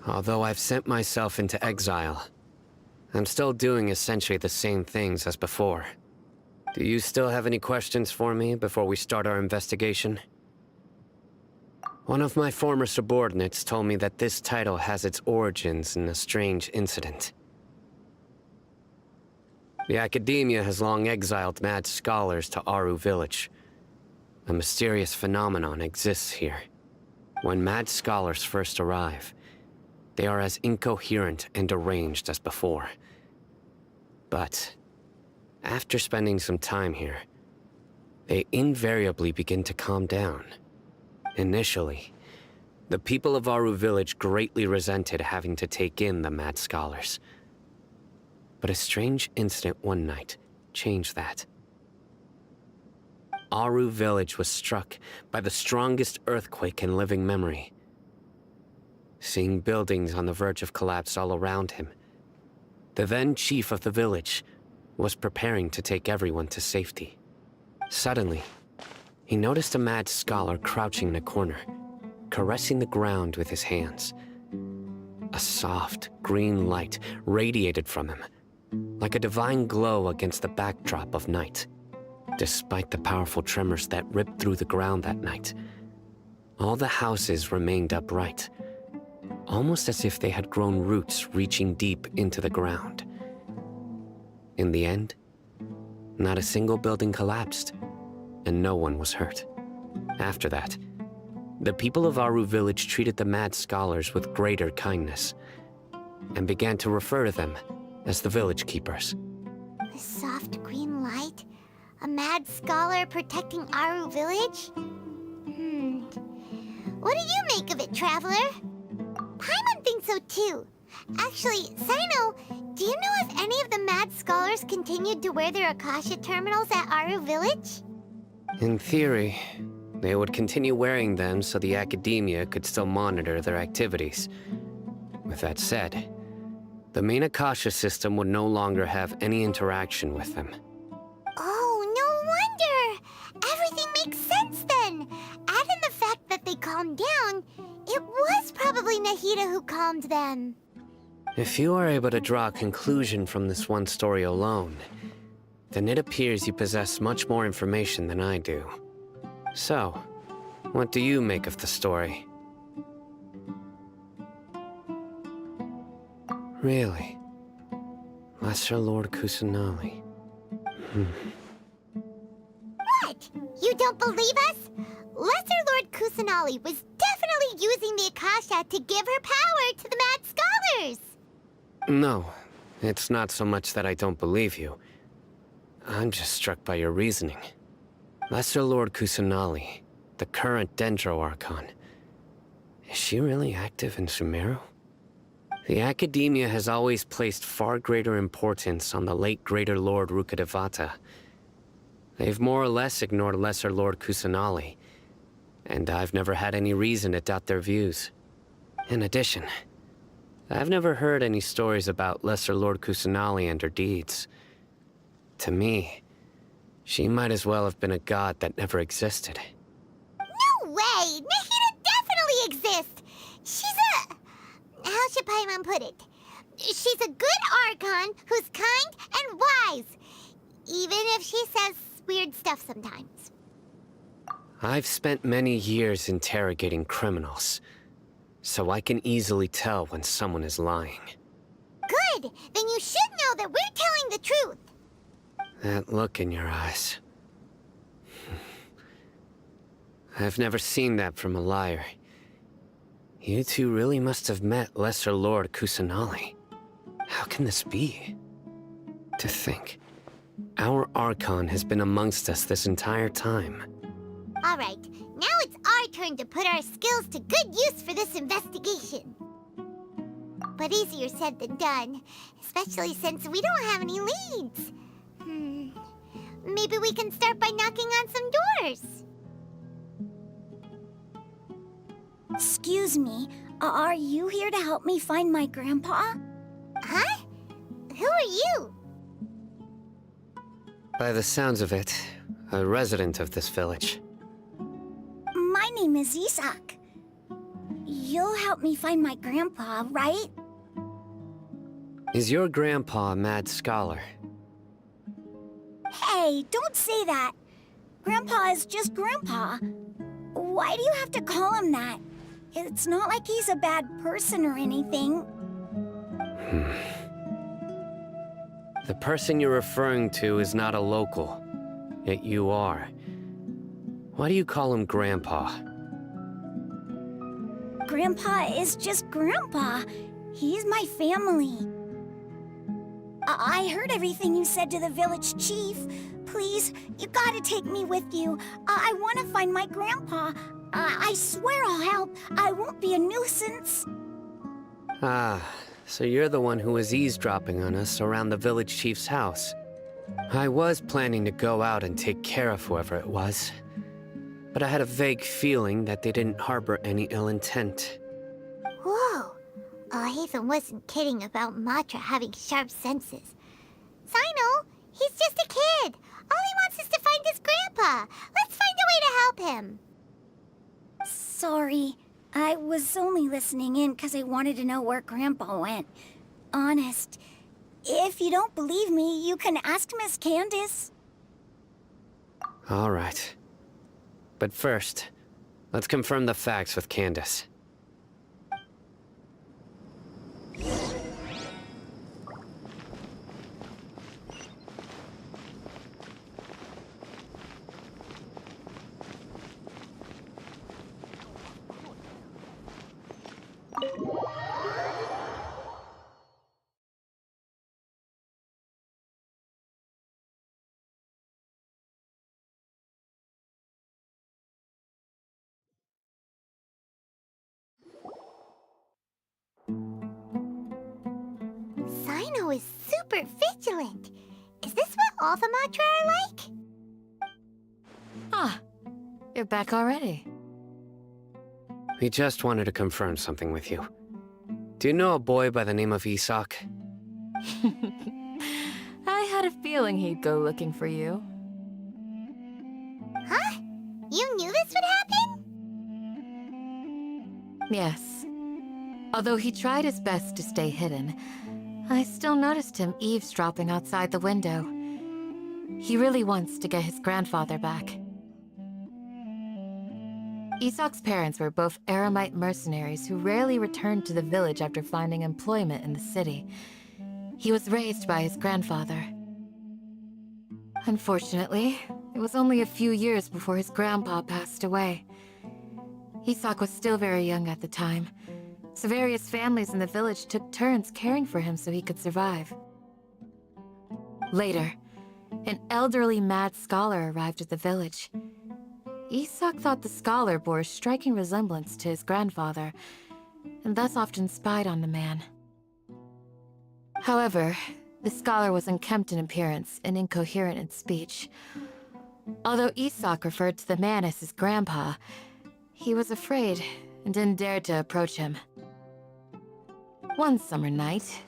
Although I've sent myself into exile, I'm still doing essentially the same things as before. Do you still have any questions for me before we start our investigation? One of my former subordinates told me that this title has its origins in a strange incident. The Academia has long exiled mad scholars to Aru Village. A mysterious phenomenon exists here. When mad scholars first arrive, they are as incoherent and deranged as before. But after spending some time here, they invariably begin to calm down. Initially, the people of Aru Village greatly resented having to take in the mad scholars. But a strange incident one night changed that. Aru Village was struck by the strongest earthquake in living memory. Seeing buildings on the verge of collapse all around him, the then chief of the village was preparing to take everyone to safety. Suddenly, he noticed a mad scholar crouching in a corner, caressing the ground with his hands. A soft, green light radiated from him, like a divine glow against the backdrop of night. Despite the powerful tremors that ripped through the ground that night, all the houses remained upright, almost as if they had grown roots reaching deep into the ground. In the end, not a single building collapsed, and no one was hurt. After that, the people of Aru Village treated the mad scholars with greater kindness, and began to refer to them as the village keepers. The soft green light? A mad scholar protecting Aru Village? What do you make of it, Traveler? Paimon thinks so too. Actually, Sino, do you know if any of the mad scholars continued to wear their Akasha terminals at Aru Village? In theory, they would continue wearing them so the Academia could still monitor their activities. With that said, the main Akasha system would no longer have any interaction with them. Oh, no wonder! Everything makes sense then! Add in the fact that they calmed down, it was probably Nahida who calmed them. If you are able to draw a conclusion from this one story alone, then it appears you possess much more information than I do. So, what do you make of the story? Really? Lesser Lord Kusanali. What? You don't believe us? Lesser Lord Kusanali was definitely using the Akasha to give her power to the mad scholars! No, it's not so much that I don't believe you. I'm just struck by your reasoning. Lesser Lord Kusanali, the current Dendro Archon, is she really active in Sumeru? The Academia has always placed far greater importance on the late Greater Lord Rukkhadevata. They've more or less ignored Lesser Lord Kusanali, and I've never had any reason to doubt their views. In addition, I've never heard any stories about Lesser Lord Kusanali and her deeds. To me, she might as well have been a god that never existed. No way! Nahida definitely exists! She's a... how should Paimon put it? She's a good Archon who's kind and wise, even if she says weird stuff sometimes. I've spent many years interrogating criminals, so I can easily tell when someone is lying. Good! Then you should know that we're telling the truth! That look in your eyes. I've never seen that from a liar. You two really must have met Lesser Lord Kusanali. How can this be? To think, our Archon has been amongst us this entire time. Alright, now it's our turn to put our skills to good use for this investigation. But easier said than done, especially since we don't have any leads. Maybe we can start by knocking on some doors. Excuse me, are you here to help me find my grandpa? Huh? Who are you? By the sounds of it, a resident of this village. My name is Isak. you'll help me find my grandpa, right? Is your grandpa a mad scholar? Hey, don't say that. Grandpa is just Grandpa. Why do you have to call him that? It's not like he's a bad person or anything. The person you're referring to is not a local, yet you are. Why do you call him Grandpa? Grandpa is just Grandpa. He's my family. I heard everything you said to the village chief. Please, you gotta take me with you. I want to find my grandpa. I swear I'll help. I won't be a nuisance. Ah, so you're the one who was eavesdropping on us around the village chief's house. I was planning to go out and take care of whoever it was, but I had a vague feeling that they didn't harbor any ill intent. Whoa. Ethan wasn't kidding about Matra having sharp senses. Sino, he's just a kid. All he wants is to find his grandpa. Let's find a way to help him. Sorry. I was only listening in because I wanted to know where Grandpa went. Honest. If you don't believe me, you can ask Miss Candace. All right. But first, let's confirm the facts with Candace. Sino is super vigilant. Is this what all the Matra are like? Ah, you're back already. We just wanted to confirm something with you. Do you know a boy by the name of Isak? I had a feeling he'd go looking for you. Huh? You knew this would happen? Yes. Although he tried his best to stay hidden, I still noticed him eavesdropping outside the window. He really wants to get his grandfather back. Isak's parents were both Aramite mercenaries who rarely returned to the village after finding employment in the city. He was raised by his grandfather. Unfortunately, it was only a few years before his grandpa passed away. Isak was still very young at the time, so various families in the village took turns caring for him so he could survive. Later, an elderly mad scholar arrived at the village. Isak thought the scholar bore a striking resemblance to his grandfather, and thus often spied on the man. However, the scholar was unkempt in appearance and incoherent in speech. Although Isak referred to the man as his grandpa, he was afraid and didn't dare to approach him. One summer night,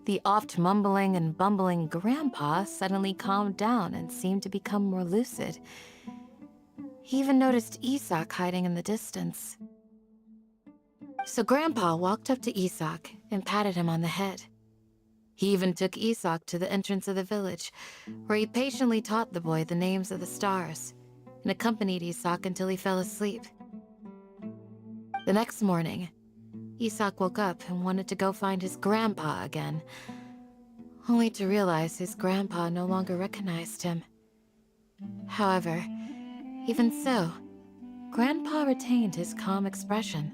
the oft mumbling and bumbling grandpa suddenly calmed down and seemed to become more lucid. He even noticed Isak hiding in the distance. So Grandpa walked up to Isak and patted him on the head. He even took Isak to the entrance of the village, where he patiently taught the boy the names of the stars, and accompanied Isak until he fell asleep. The next morning, Isak woke up and wanted to go find his grandpa again, only to realize his grandpa no longer recognized him. However, even so, Grandpa retained his calm expression.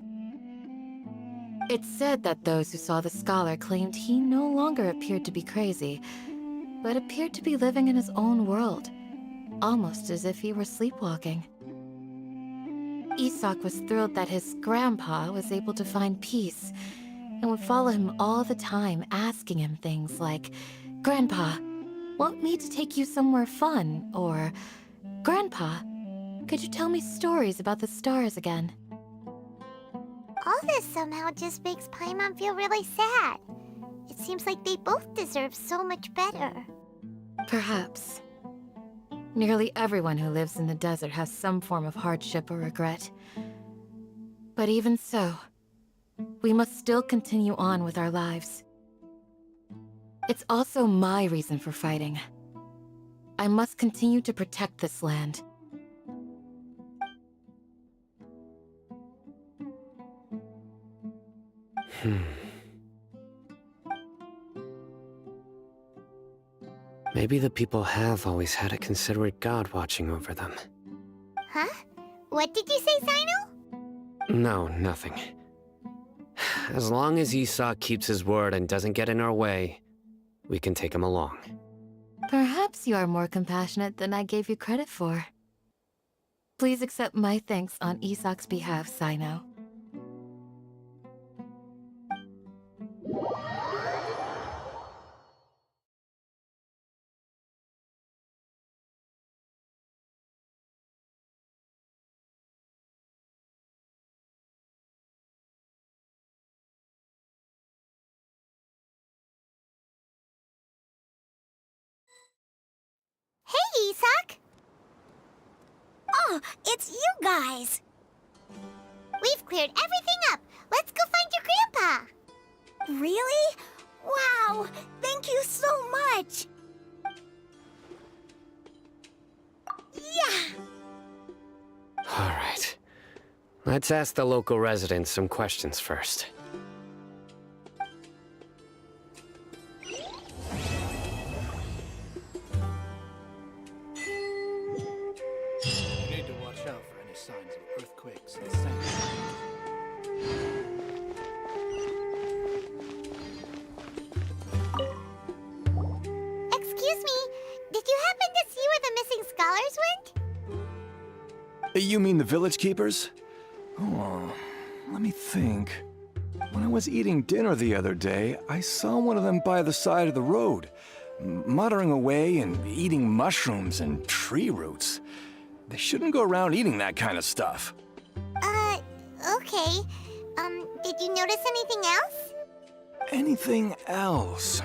It's said that those who saw the scholar claimed he no longer appeared to be crazy, but appeared to be living in his own world, almost as if he were sleepwalking. Isak was thrilled that his grandpa was able to find peace, and would follow him all the time, asking him things like, "Grandpa, want me to take you somewhere fun?" Or, "Grandpa, could you tell me stories about the stars again?" All this somehow just makes Paimon feel really sad. It seems like they both deserve so much better. Perhaps. Nearly everyone who lives in the desert has some form of hardship or regret. But even so, we must still continue on with our lives. It's also my reason for fighting. I must continue to protect this land. Maybe the people have always had a considerate god watching over them. Huh? What did you say, Sino? No, nothing. As long as Esau keeps his word and doesn't get in our way, we can take him along. Perhaps you are more compassionate than I gave you credit for. Please accept my thanks on Isak's behalf, Sino. Hey, Isak! Oh, it's you guys! We've cleared everything up. Let's go find your grandpa. Really? Wow! Thank you so much! Yeah! All right. Let's ask the local residents some questions first. You need to watch out for any signs of earthquakes and sandstorms. Excuse me, did you happen to see where the missing scholars went? You mean the village keepers? Oh, let me think. When I was eating dinner the other day, I saw one of them by the side of the road, muttering away and eating mushrooms and tree roots. They shouldn't go around eating that kind of stuff. Okay. Did you notice anything else? Anything else?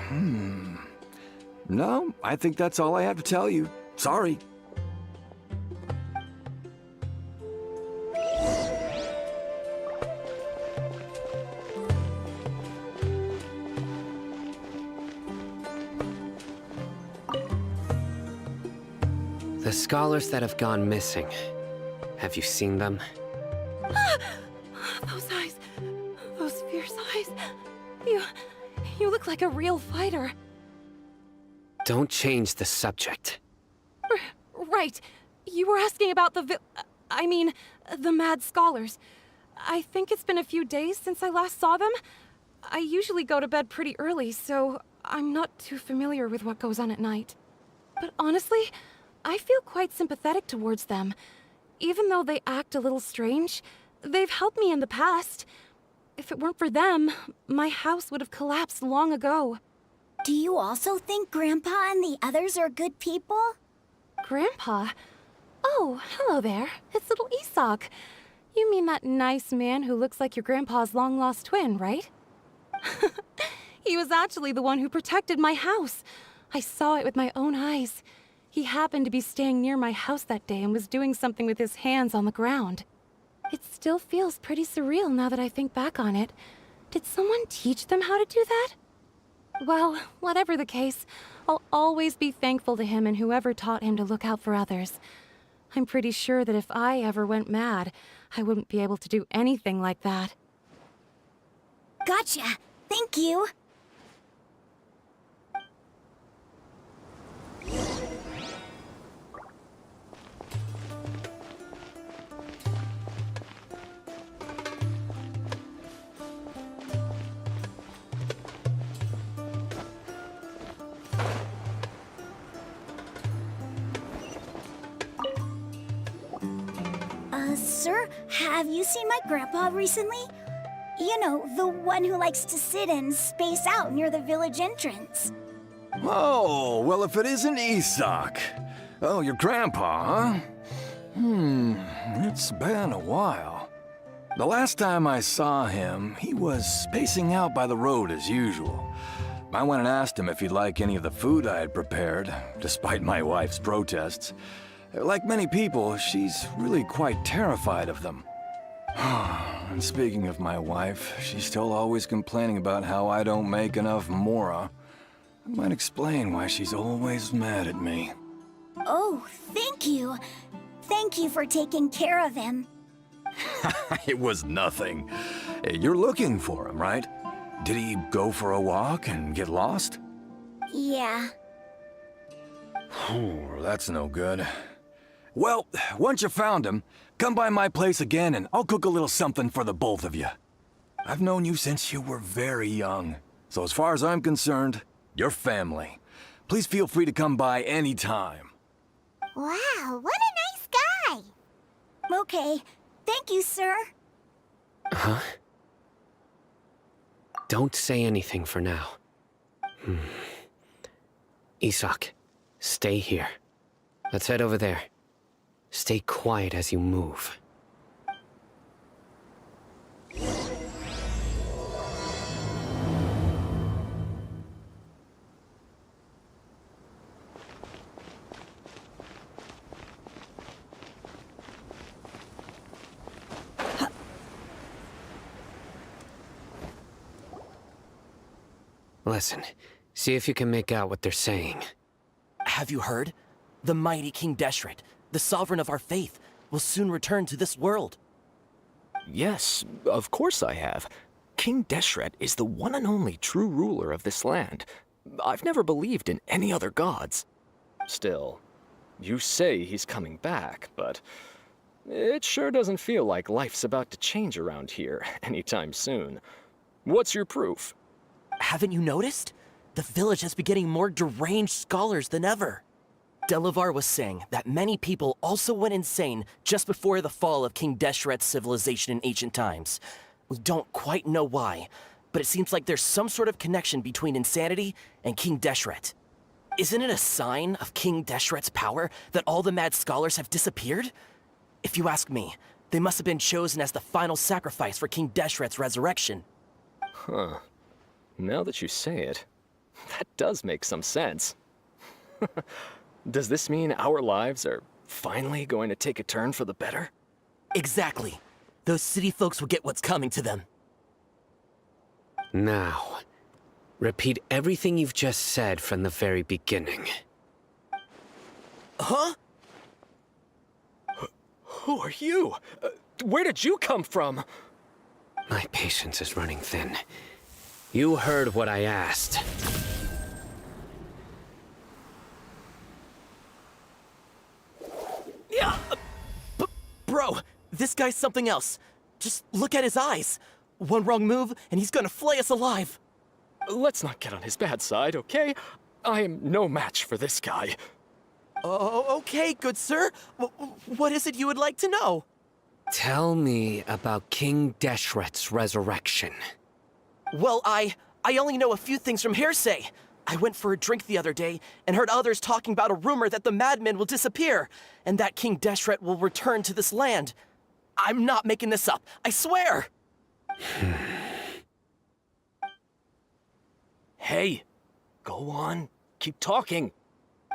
No, I think that's all I have to tell you. Sorry. The scholars that have gone missing. Have you seen them? Those eyes. Those fierce eyes. You look like a real fighter. Don't change the subject. Right. You were asking about the mad scholars. I think it's been a few days since I last saw them. I usually go to bed pretty early, so I'm not too familiar with what goes on at night. But honestly, I feel quite sympathetic towards them. Even though they act a little strange, they've helped me in the past. If it weren't for them, my house would have collapsed long ago. Do you also think Grandpa and the others are good people? Grandpa? Oh, hello there. It's little Isak. You mean that nice man who looks like your grandpa's long-lost twin, right? He was actually the one who protected my house. I saw it with my own eyes. He happened to be staying near my house that day and was doing something with his hands on the ground. It still feels pretty surreal now that I think back on it. Did someone teach them how to do that? Well, whatever the case, I'll always be thankful to him and whoever taught him to look out for others. I'm pretty sure that if I ever went mad, I wouldn't be able to do anything like that. Gotcha. Thank you. Sir, have you seen my grandpa recently? You know, the one who likes to sit and space out near the village entrance. Oh, well, if it isn't Isak. Oh, your grandpa, huh? It's been a while. The last time I saw him, he was spacing out by the road as usual. I went and asked him if he'd like any of the food I had prepared, despite my wife's protests. Like many people, she's really quite terrified of them. And speaking of my wife, she's still always complaining about how I don't make enough mora. That might explain why she's always mad at me. Oh, thank you. Thank you for taking care of him. It was nothing. You're looking for him, right? Did he go for a walk and get lost? Yeah. That's no good. Well, once you found him, come by my place again and I'll cook a little something for the both of you. I've known you since you were very young, so as far as I'm concerned, you're family. Please feel free to come by anytime. Wow, what a nice guy! Okay. Thank you, sir. Huh? Don't say anything for now. Isak, stay here. Let's head over there. Stay quiet as you move. Listen, see if you can make out what they're saying. Have you heard? The mighty King Deshret, the sovereign of our faith, will soon return to this world. Yes, of course I have. King Deshret is the one and only true ruler of this land. I've never believed in any other gods. Still, you say he's coming back, but it sure doesn't feel like life's about to change around here anytime soon. What's your proof? Haven't you noticed? The village has been getting more deranged scholars than ever. Delavar was saying that many people also went insane just before the fall of King Deshret's civilization in ancient times. We don't quite know why, but it seems like there's some sort of connection between insanity and King Deshret. Isn't it a sign of King Deshret's power that all the mad scholars have disappeared? If you ask me, they must have been chosen as the final sacrifice for King Deshret's resurrection. Huh. Now that you say it, that does make some sense. Does this mean our lives are finally going to take a turn for the better? Exactly. Those city folks will get what's coming to them. Now, repeat everything you've just said from the very beginning. Huh? Who are you? Where did you come from? My patience is running thin. You heard what I asked. Yeah, bro, this guy's something else. Just look at his eyes. One wrong move, and he's gonna flay us alive. Let's not get on his bad side, okay? I am no match for this guy. Oh, okay, good sir. What is it you would like to know? Tell me about King Deshret's resurrection. Well, I only know a few things from hearsay. I went for a drink the other day and heard others talking about a rumor that the madmen will disappear and that King Deshret will return to this land. I'm not making this up, I swear! Hey, go on. Keep talking.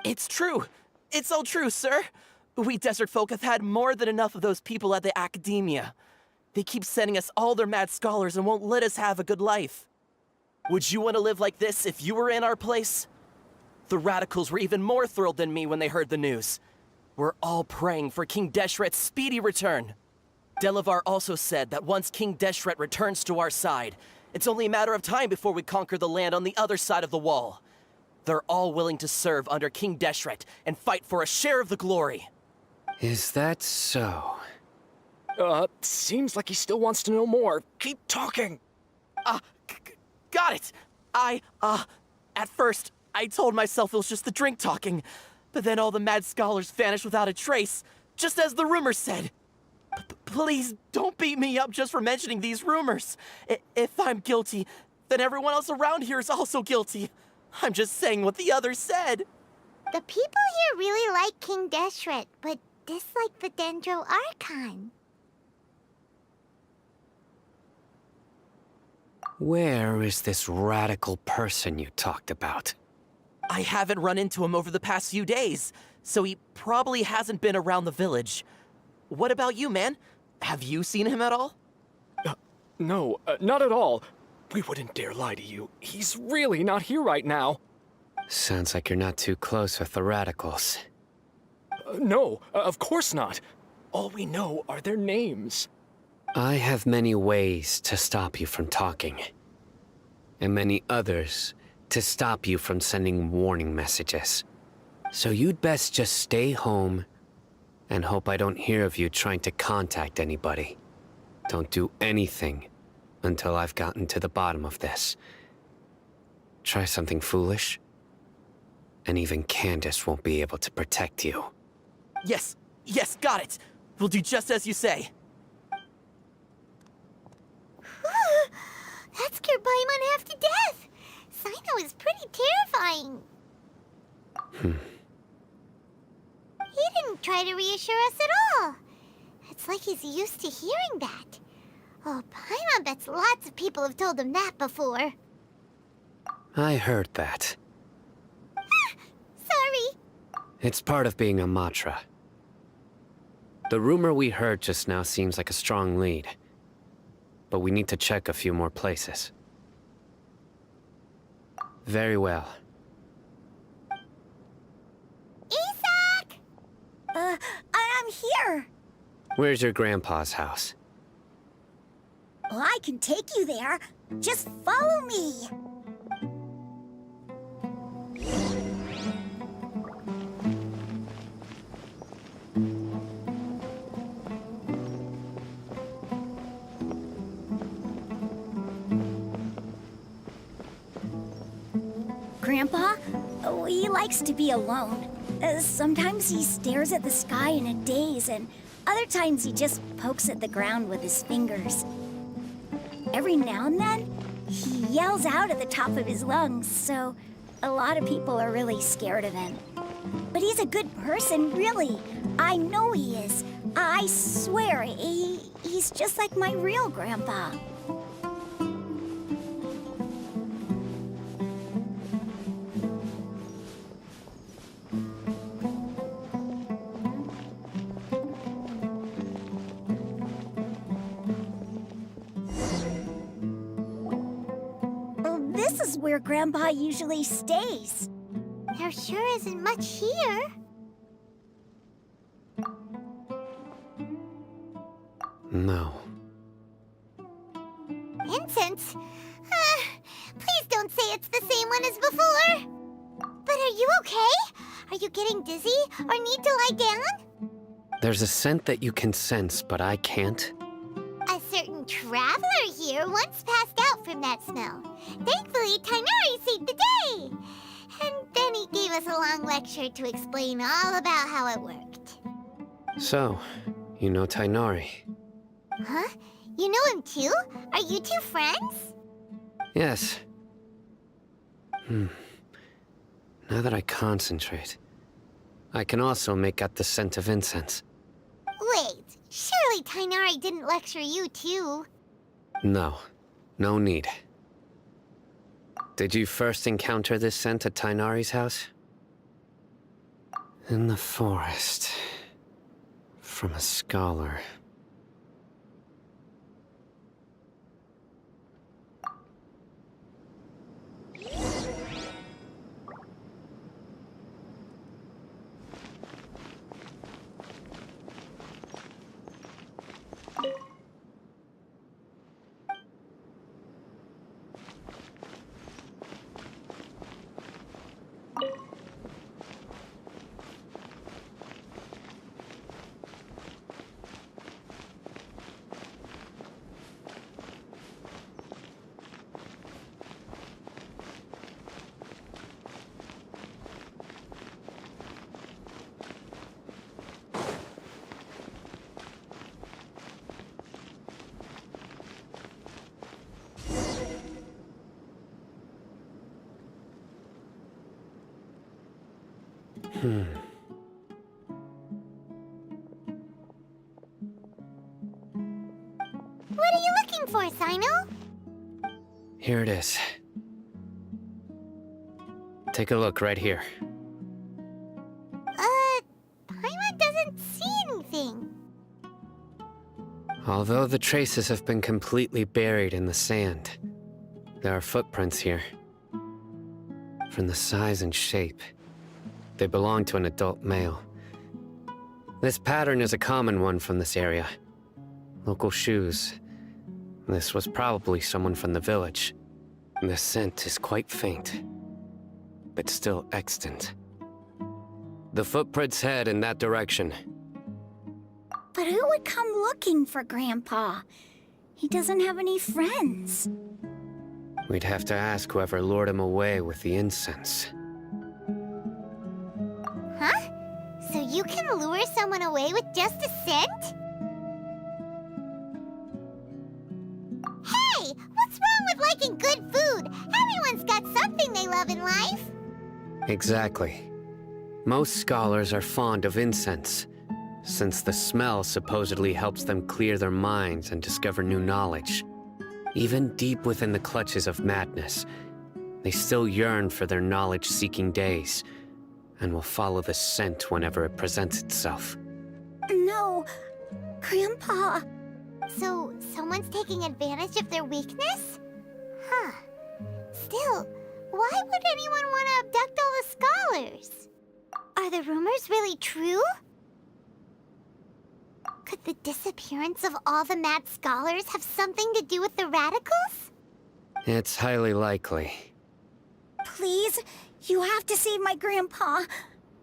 It's true. It's all true, sir. We desert folk have had more than enough of those people at the academia. They keep sending us all their mad scholars and won't let us have a good life. Would you want to live like this if you were in our place? The radicals were even more thrilled than me when they heard the news. We're all praying for King Deshret's speedy return. Delavar also said that once King Deshret returns to our side, it's only a matter of time before we conquer the land on the other side of the wall. They're all willing to serve under King Deshret and fight for a share of the glory. Is that so? Seems like he still wants to know more. Keep talking. Got it! At first, I told myself it was just the drink talking, but then all the mad scholars vanished without a trace, just as the rumors said. Please, don't beat me up just for mentioning these rumors. If I'm guilty, then everyone else around here is also guilty. I'm just saying what the others said. The people here really like King Deshret, but dislike the Dendro Archon. Where is this radical person you talked about? I haven't run into him over the past few days, so he probably hasn't been around the village. What about you, man? Have you seen him at all? No, not at all. We wouldn't dare lie to you. He's really not here right now. Sounds like you're not too close with the radicals. No, of course not. All we know are their names. I have many ways to stop you from talking. And many others to stop you from sending warning messages. So you'd best just stay home and hope I don't hear of you trying to contact anybody. Don't do anything until I've gotten to the bottom of this. Try something foolish, and even Candace won't be able to protect you. Yes, yes, got it. We'll do just as you say. That scared Paimon half to death. Sino is pretty terrifying. He didn't try to reassure us at all. It's like he's used to hearing that. Oh, Paimon bets lots of people have told him that before. I heard that. Sorry. It's part of being a Matra. The rumor we heard just now seems like a strong lead. But we need to check a few more places. Very well. Isak! I'm here. Where's your grandpa's house? Well, I can take you there. Just follow me. Grandpa, he likes to be alone. Sometimes he stares at the sky in a daze, and other times he just pokes at the ground with his fingers. Every now and then, he yells out at the top of his lungs, so a lot of people are really scared of him. But he's a good person, really. I know he is. I swear, he's just like my real grandpa. This is where Grandpa usually stays. There sure isn't much here. No. Incense? Please don't say it's the same one as before. But are you okay? Are you getting dizzy or need to lie down? There's a scent that you can sense, but I can't. A certain traveler here once passed out from that smell. Thankfully, Tainari saved the day. And then he gave us a long lecture to explain all about how it worked. So, you know Tainari? Huh? You know him too? Are you two friends? Yes. Now that I concentrate, I can also make out the scent of incense. Wait, surely Tainari didn't lecture you too? No. No need. Did you first encounter this scent at Tainari's house? In the forest. From a scholar. What are you looking for, Sino? Here it is. Take a look right here. Paimon doesn't see anything. Although the traces have been completely buried in the sand, there are footprints here. From the size and shape, they belong to an adult male. This pattern is a common one from this area. Local shoes. This was probably someone from the village. The scent is quite faint, but still extant. The footprints head in that direction. But who would come looking for Grandpa? He doesn't have any friends. We'd have to ask whoever lured him away with the incense. Huh? So you can lure someone away with just a scent? Hey! What's wrong with liking good food? Everyone's got something they love in life. Exactly. Most scholars are fond of incense, since the smell supposedly helps them clear their minds and discover new knowledge. Even deep within the clutches of madness, they still yearn for their knowledge-seeking days, and will follow the scent whenever it presents itself. No, Grandpa. So, someone's taking advantage of their weakness? Huh. Still, why would anyone want to abduct all the scholars? Are the rumors really true? Could the disappearance of all the mad scholars have something to do with the radicals? It's highly likely. Please, you have to save my Grandpa.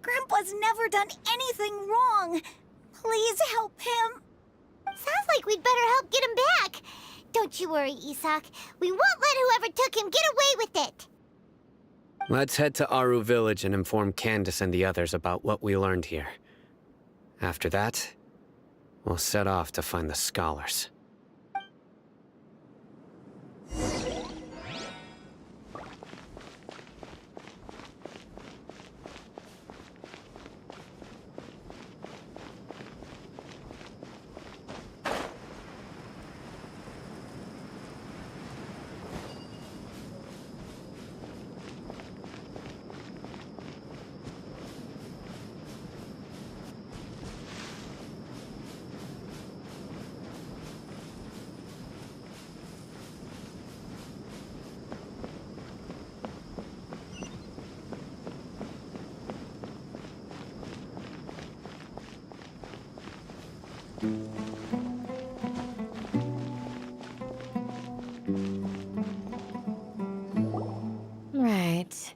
Grandpa's never done anything wrong. Please help him. Sounds like we'd better help get him back. Don't you worry, Isak. We won't let whoever took him get away with it. Let's head to Aru Village and inform Candace and the others about what we learned here. After that, we'll set off to find the scholars. Right.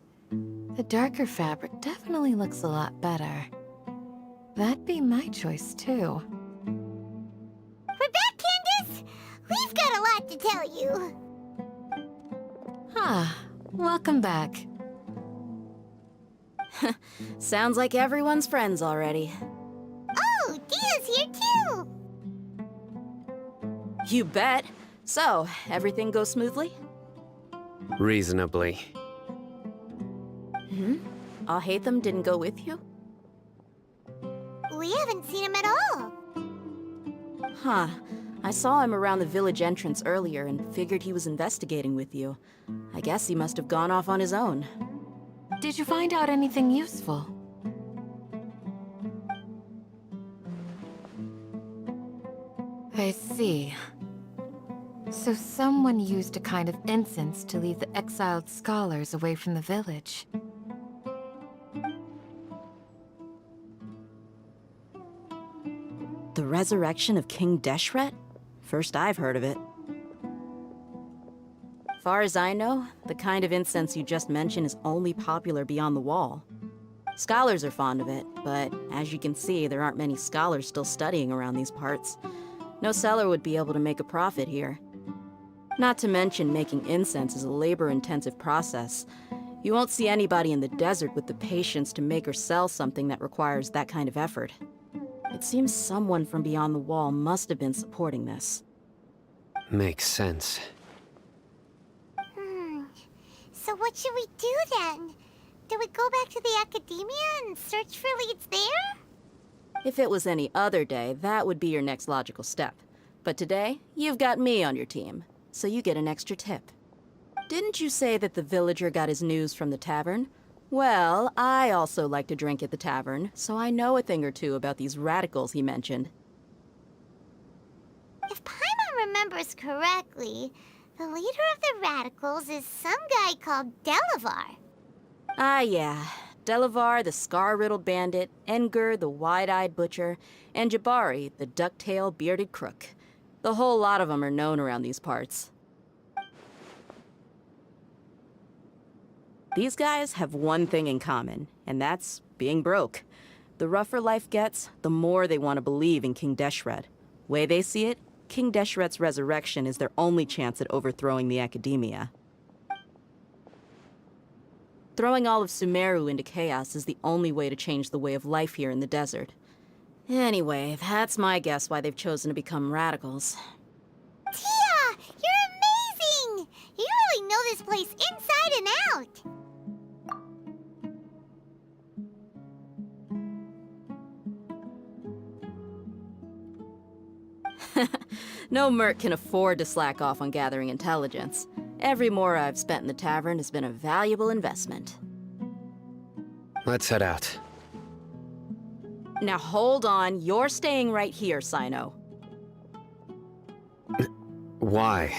The darker fabric definitely looks a lot better. That'd be my choice, too. We're back, Candace! We've got a lot to tell you. Ah, welcome back. Sounds like everyone's friends already. Oh, Dia's here too! You bet. So, everything goes smoothly? Reasonably. Alhaitham didn't go with you? We haven't seen him at all. Huh. I saw him around the village entrance earlier and figured he was investigating with you. I guess he must have gone off on his own. Did you find out anything useful? I see. So someone used a kind of incense to lead the exiled scholars away from the village. The resurrection of King Deshret? First I've heard of it. Far as I know, the kind of incense you just mentioned is only popular beyond the wall. Scholars are fond of it, but as you can see, there aren't many scholars still studying around these parts. No seller would be able to make a profit here. Not to mention, making incense is a labor-intensive process. You won't see anybody in the desert with the patience to make or sell something that requires that kind of effort. It seems someone from beyond the wall must have been supporting this. Makes sense. So what should we do then? Do we go back to the academia and search for leads there? If it was any other day, that would be your next logical step. But today, you've got me on your team, so you get an extra tip. Didn't you say that the villager got his news from the tavern? Well, I also like to drink at the tavern, so I know a thing or two about these radicals he mentioned. If source correctly, the leader of the radicals is some guy called Delavar. Ah, yeah. Delavar, the scar-riddled bandit, Engur, the wide-eyed butcher, and Jabari, the duck-tailed bearded crook. The whole lot of them are known around these parts. These guys have one thing in common, and that's being broke. The rougher life gets, the more they want to believe in King Deshret. Way they see it, King Deshret's resurrection is their only chance at overthrowing the Academia. Throwing all of Sumeru into chaos is the only way to change the way of life here in the desert. Anyway, that's my guess why they've chosen to become radicals. Tia! You're amazing! You really know this place inside and out! No merc can afford to slack off on gathering intelligence. Every mora I've spent in the tavern has been a valuable investment. Let's head out. Now hold on, you're staying right here, Sino. Why?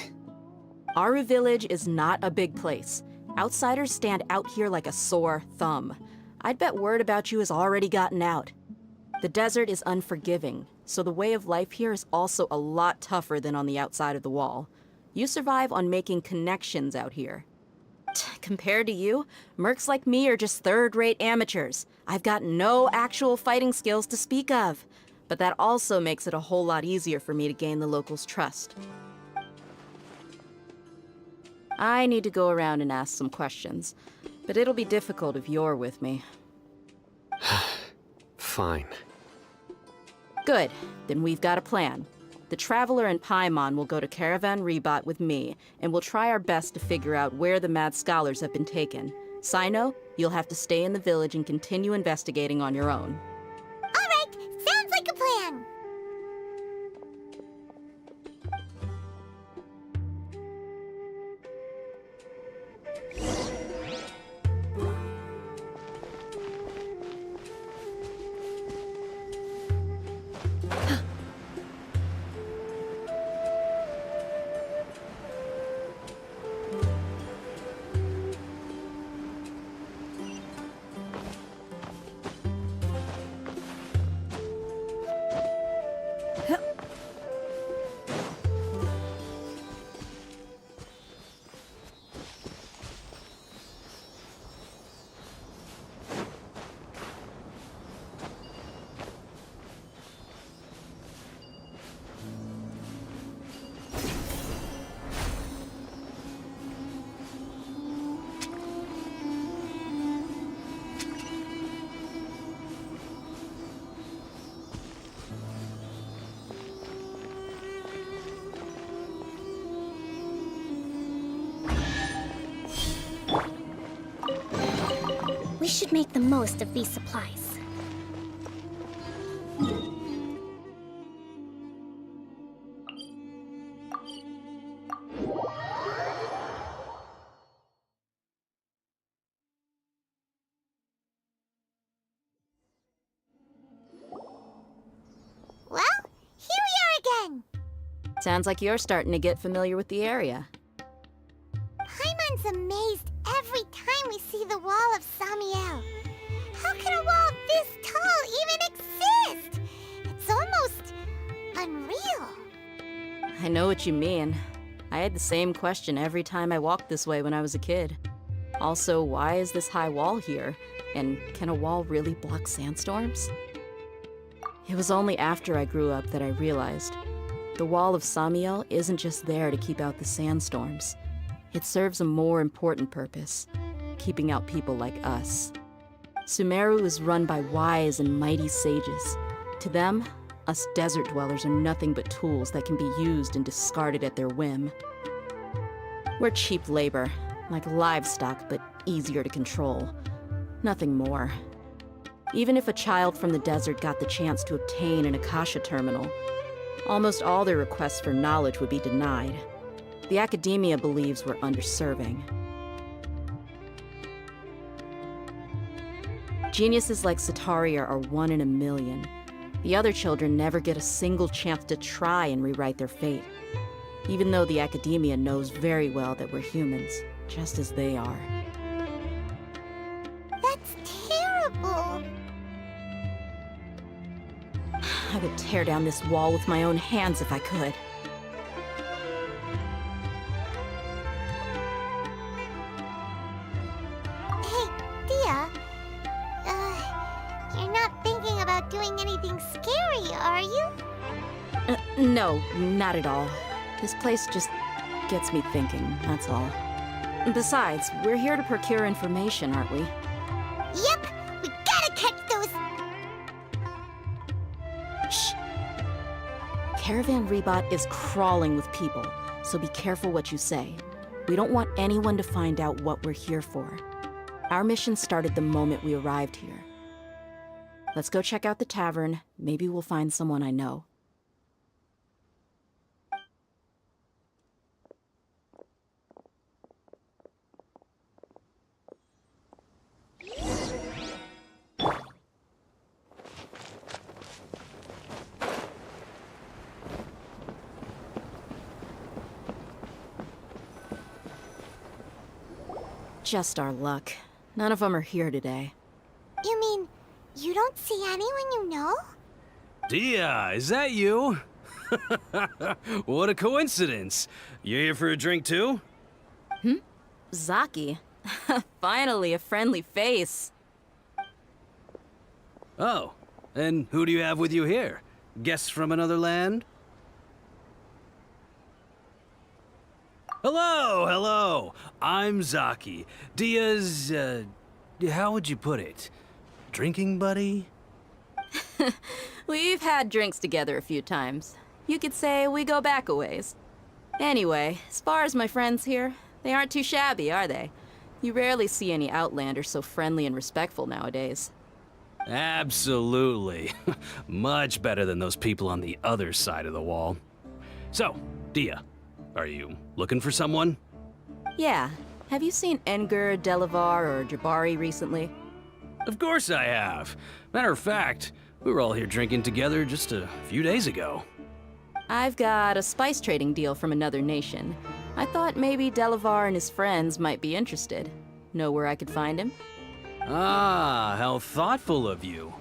Aru Village is not a big place. Outsiders stand out here like a sore thumb. I'd bet word about you has already gotten out. The desert is unforgiving, so the way of life here is also a lot tougher than on the outside of the wall. You survive on making connections out here. Compared to you, mercs like me are just third-rate amateurs. I've got no actual fighting skills to speak of. But that also makes it a whole lot easier for me to gain the locals' trust. I need to go around and ask some questions, but it'll be difficult if you're with me. Fine. Good. Then we've got a plan. The Traveler and Paimon will go to Caravan Rebat with me, and we'll try our best to figure out where the Mad Scholars have been taken. Sino, you'll have to stay in the village and continue investigating on your own. All right, sounds like a plan. We should make the most of these supplies. Well, here we are again. Sounds like you're starting to get familiar with the area. Paimon's amazed every time we see the wall of Samiel. How can a wall this tall even exist? It's almost unreal. I know what you mean. I had the same question every time I walked this way when I was a kid. Also, why is this high wall here? And can a wall really block sandstorms? It was only after I grew up that I realized the wall of Samiel isn't just there to keep out the sandstorms. It serves a more important purpose, keeping out people like us. Sumeru is run by wise and mighty sages. To them, us desert dwellers are nothing but tools that can be used and discarded at their whim. We're cheap labor, like livestock, but easier to control. Nothing more. Even if a child from the desert got the chance to obtain an Akasha terminal, almost all their requests for knowledge would be denied. The Academia believes we're underserving. Geniuses like Sataria are 1 in a million. The other children never get a single chance to try and rewrite their fate. Even though the academia knows very well that we're humans, just as they are. That's terrible. I would tear down this wall with my own hands if I could. Hey, Dia. You're not thinking about doing anything scary, are you? No, not at all. This place just gets me thinking, that's all. Besides, we're here to procure information, aren't we? Yep, we gotta catch those. Shh. Caravan Rebot is crawling with people, so be careful what you say. We don't want anyone to find out what we're here for. Our mission started the moment we arrived here. Let's go check out the tavern. Maybe we'll find someone I know. Just our luck. None of them are here today. You mean, you don't see anyone you know? Dia, is that you? What a coincidence. You here for a drink too? Zaki. Finally, a friendly face. Oh, and who do you have with you here? Guests from another land? Hello, hello. I'm Zaki. Dia's, how would you put it? Drinking buddy? We've had drinks together a few times. You could say we go back a ways. Anyway, as far as my friends here, they aren't too shabby, are they? You rarely see any Outlanders so friendly and respectful nowadays. Absolutely. Much better than those people on the other side of the wall. So, Dia, are you looking for someone? Yeah. Have you seen Enger, Delavar, or Jabari recently? Of course I have. Matter of fact, we were all here drinking together just a few days ago. I've got a spice trading deal from another nation. I thought maybe Delavar and his friends might be interested. Know where I could find him? Ah, how thoughtful of you.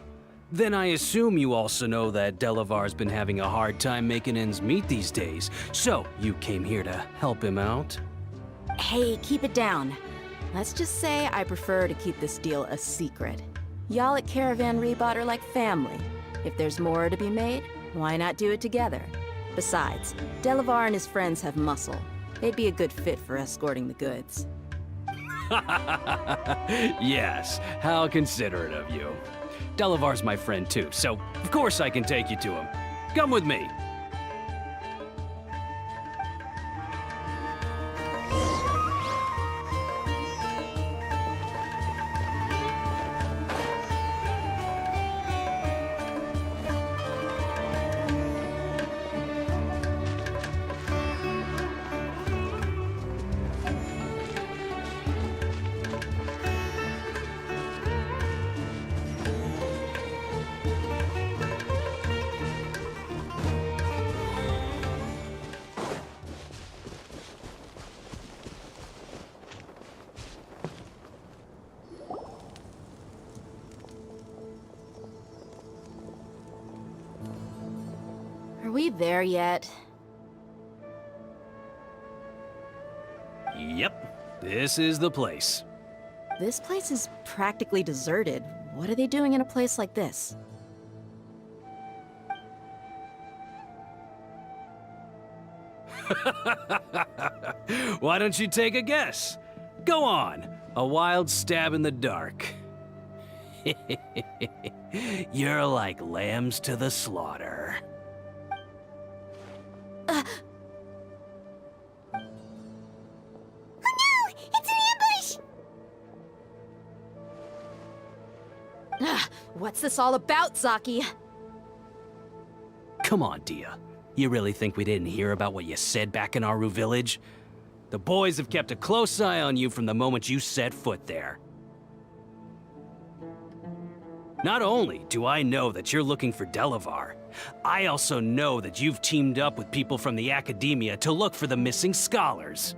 Then I assume you also know that Delavar's been having a hard time making ends meet these days, so you came here to help him out? Hey, keep it down. Let's just say I prefer to keep this deal a secret. Y'all at Caravan Rebot are like family. If there's more to be made, why not do it together? Besides, Delavar and his friends have muscle. They'd be a good fit for escorting the goods. Yes, how considerate of you. Delavar's my friend too, so of course I can take you to him. Come with me. Are we there yet? Yep, this is the place. This place is practically deserted. What are they doing in a place like this? Why don't you take a guess? Go on, a wild stab in the dark. You're like lambs to the slaughter. What's this all about, Zaki? Come on, Dia. You really think we didn't hear about what you said back in Aru village? The boys have kept a close eye on you from the moment you set foot there. Not only do I know that you're looking for Delavar, I also know that you've teamed up with people from the Academia to look for the missing scholars.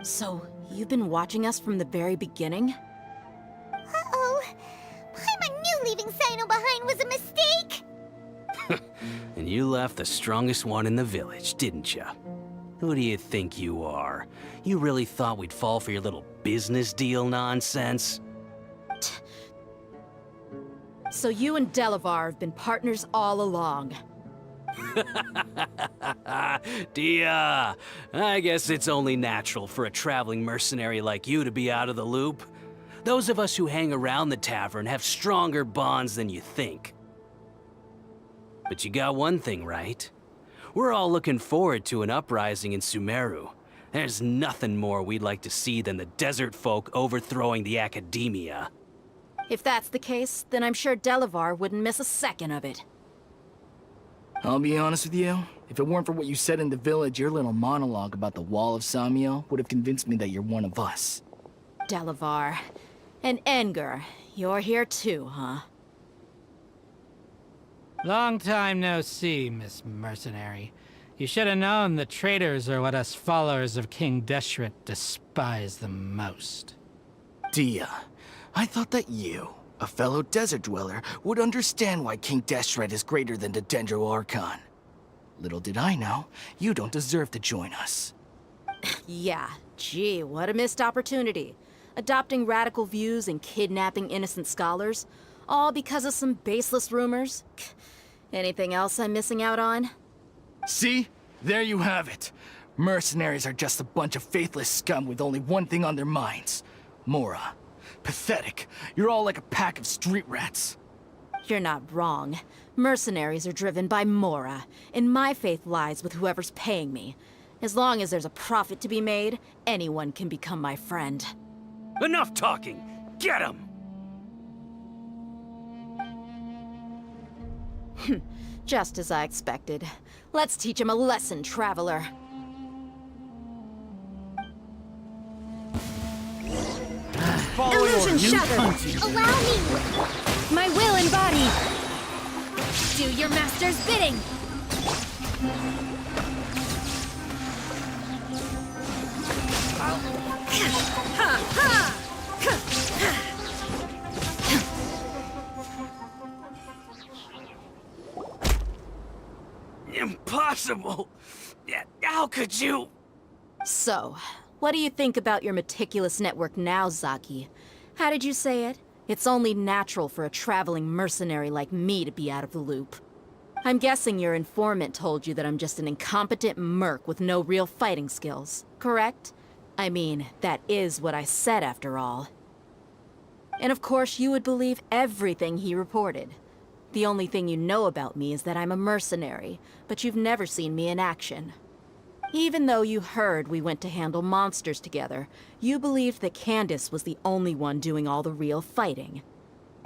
So, you've been watching us from the very beginning? Uh-oh. Paimon knew leaving Sino behind was a mistake! And you left the strongest one in the village, didn't you? Who do you think you are? You really thought we'd fall for your little business deal nonsense? So you and Delavar have been partners all along. Dia, I guess it's only natural for a traveling mercenary like you to be out of the loop. Those of us who hang around the tavern have stronger bonds than you think. But you got one thing right. We're all looking forward to an uprising in Sumeru. There's nothing more we'd like to see than the desert folk overthrowing the Academia. If that's the case, then I'm sure Delavar wouldn't miss a second of it. I'll be honest with you. If it weren't for what you said in the village, your little monologue about the Wall of Samiel would have convinced me that you're one of us. Delavar. And Edgar, you're here too, huh? Long time no see, Miss Mercenary. You should have known the traitors are what us followers of King Deshret despise the most. Dia, I thought that you, a fellow desert dweller, would understand why King Deshret is greater than the Dendro Archon. Little did I know, you don't deserve to join us. Yeah, gee, what a missed opportunity. Adopting radical views and kidnapping innocent scholars, all because of some baseless rumors. Anything else I'm missing out on? See? There you have it. Mercenaries are just a bunch of faithless scum with only one thing on their minds. Mora. Pathetic. You're all like a pack of street rats. You're not wrong. Mercenaries are driven by Mora, and my faith lies with whoever's paying me. As long as there's a profit to be made, anyone can become my friend. Enough talking! Get him! Just as I expected. Let's teach him a lesson, traveler. Illusion shattered! Allow me! My will and body! Do your master's bidding! Impossible! How could you? So, what do you think about your meticulous network now, Zaki? How did you say it? It's only natural for a traveling mercenary like me to be out of the loop. I'm guessing your informant told you that I'm just an incompetent merc with no real fighting skills, correct? I mean, that is what I said after all. And of course you would believe everything he reported. The only thing you know about me is that I'm a mercenary, but you've never seen me in action. Even though you heard we went to handle monsters together, you believed that Candace was the only one doing all the real fighting.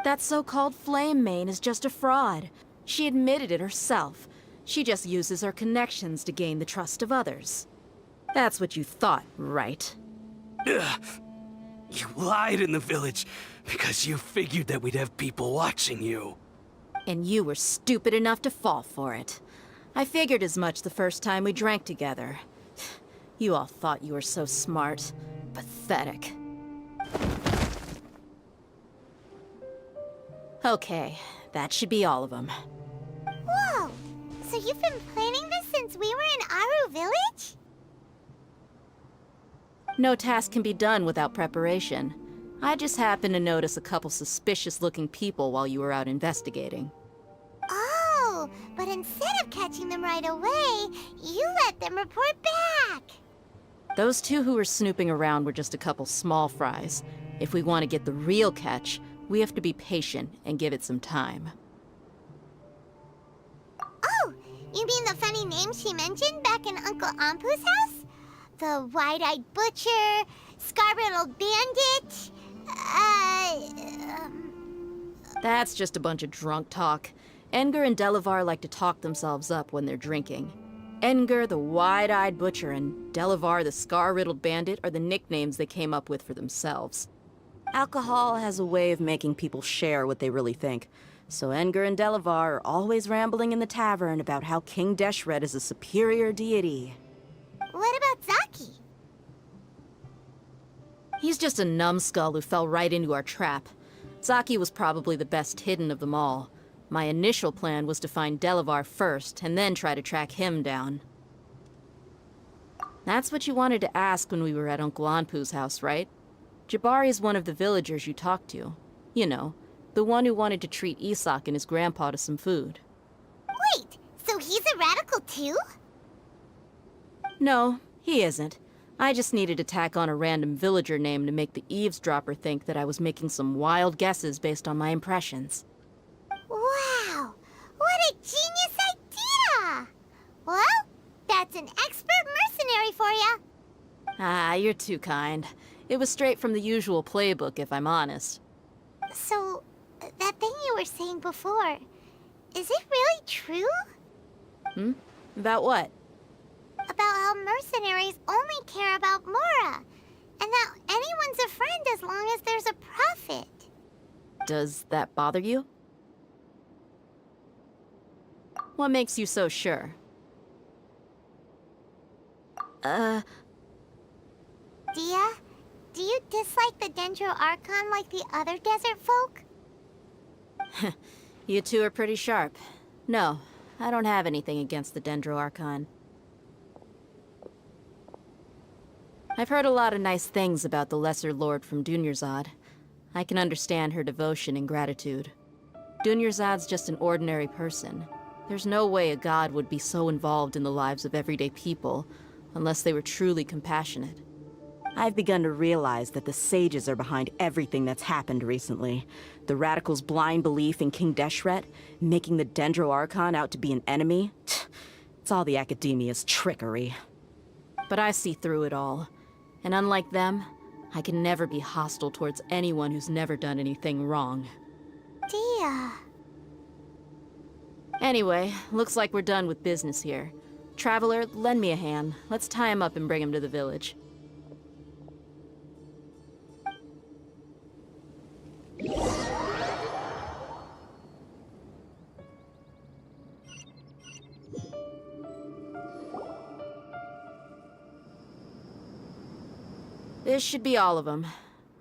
That so-called Flame Mane is just a fraud. She admitted it herself. She just uses her connections to gain the trust of others. That's what you thought, right? Ugh. You lied in the village because you figured that we'd have people watching you. And you were stupid enough to fall for it. I figured as much the first time we drank together. You all thought you were so smart. Pathetic. Okay, that should be all of them. Whoa! So you've been planning this since we were in Aru Village? No task can be done without preparation. I just happened to notice a couple suspicious-looking people while you were out investigating. Oh, but instead of catching them right away, you let them report back! Those two who were snooping around were just a couple small fries. If we want to get the real catch, we have to be patient and give it some time. Oh, you mean the funny name she mentioned back in Uncle Ampu's house? The wide-eyed butcher, scar-riddled bandit, That's just a bunch of drunk talk. Edgar and Delavar like to talk themselves up when they're drinking. Edgar, the wide-eyed butcher, and Delavar, the scar-riddled bandit, are the nicknames they came up with for themselves. Alcohol has a way of making people share what they really think. So Edgar and Delavar are always rambling in the tavern about how King Deshret is a superior deity. What about Zaki? He's just a numbskull who fell right into our trap. Zaki was probably the best hidden of them all. My initial plan was to find Delavar first, and then try to track him down. That's what you wanted to ask when we were at Uncle Anpu's house, right? Jabari is one of the villagers you talked to. You know, the one who wanted to treat Isak and his grandpa to some food. Wait, so he's a radical too? No, he isn't. I just needed to tack on a random villager name to make the eavesdropper think that I was making some wild guesses based on my impressions. Wow, what a genius idea! Well, that's an expert mercenary for ya. Ah, you're too kind. It was straight from the usual playbook, if I'm honest. So, that thing you were saying before, is it really true? About what? About how mercenaries only care about Mora, and that anyone's a friend as long as there's a profit. Does that bother you? What makes you so sure? Dia, do you dislike the Dendro Archon like the other desert folk? You two are pretty sharp. No, I don't have anything against the Dendro Archon. I've heard a lot of nice things about the Lesser Lord from Dunyarzad. I can understand her devotion and gratitude. Dunyarzad's just an ordinary person. There's no way a god would be so involved in the lives of everyday people, unless they were truly compassionate. I've begun to realize that the sages are behind everything that's happened recently. The radicals' blind belief in King Deshret, making the Dendro Archon out to be an enemy. It's all the academia's trickery. But I see through it all. And unlike them, I can never be hostile towards anyone who's never done anything wrong. Dia. Anyway, looks like we're done with business here. Traveler, lend me a hand. Let's tie him up and bring him to the village. This should be all of them.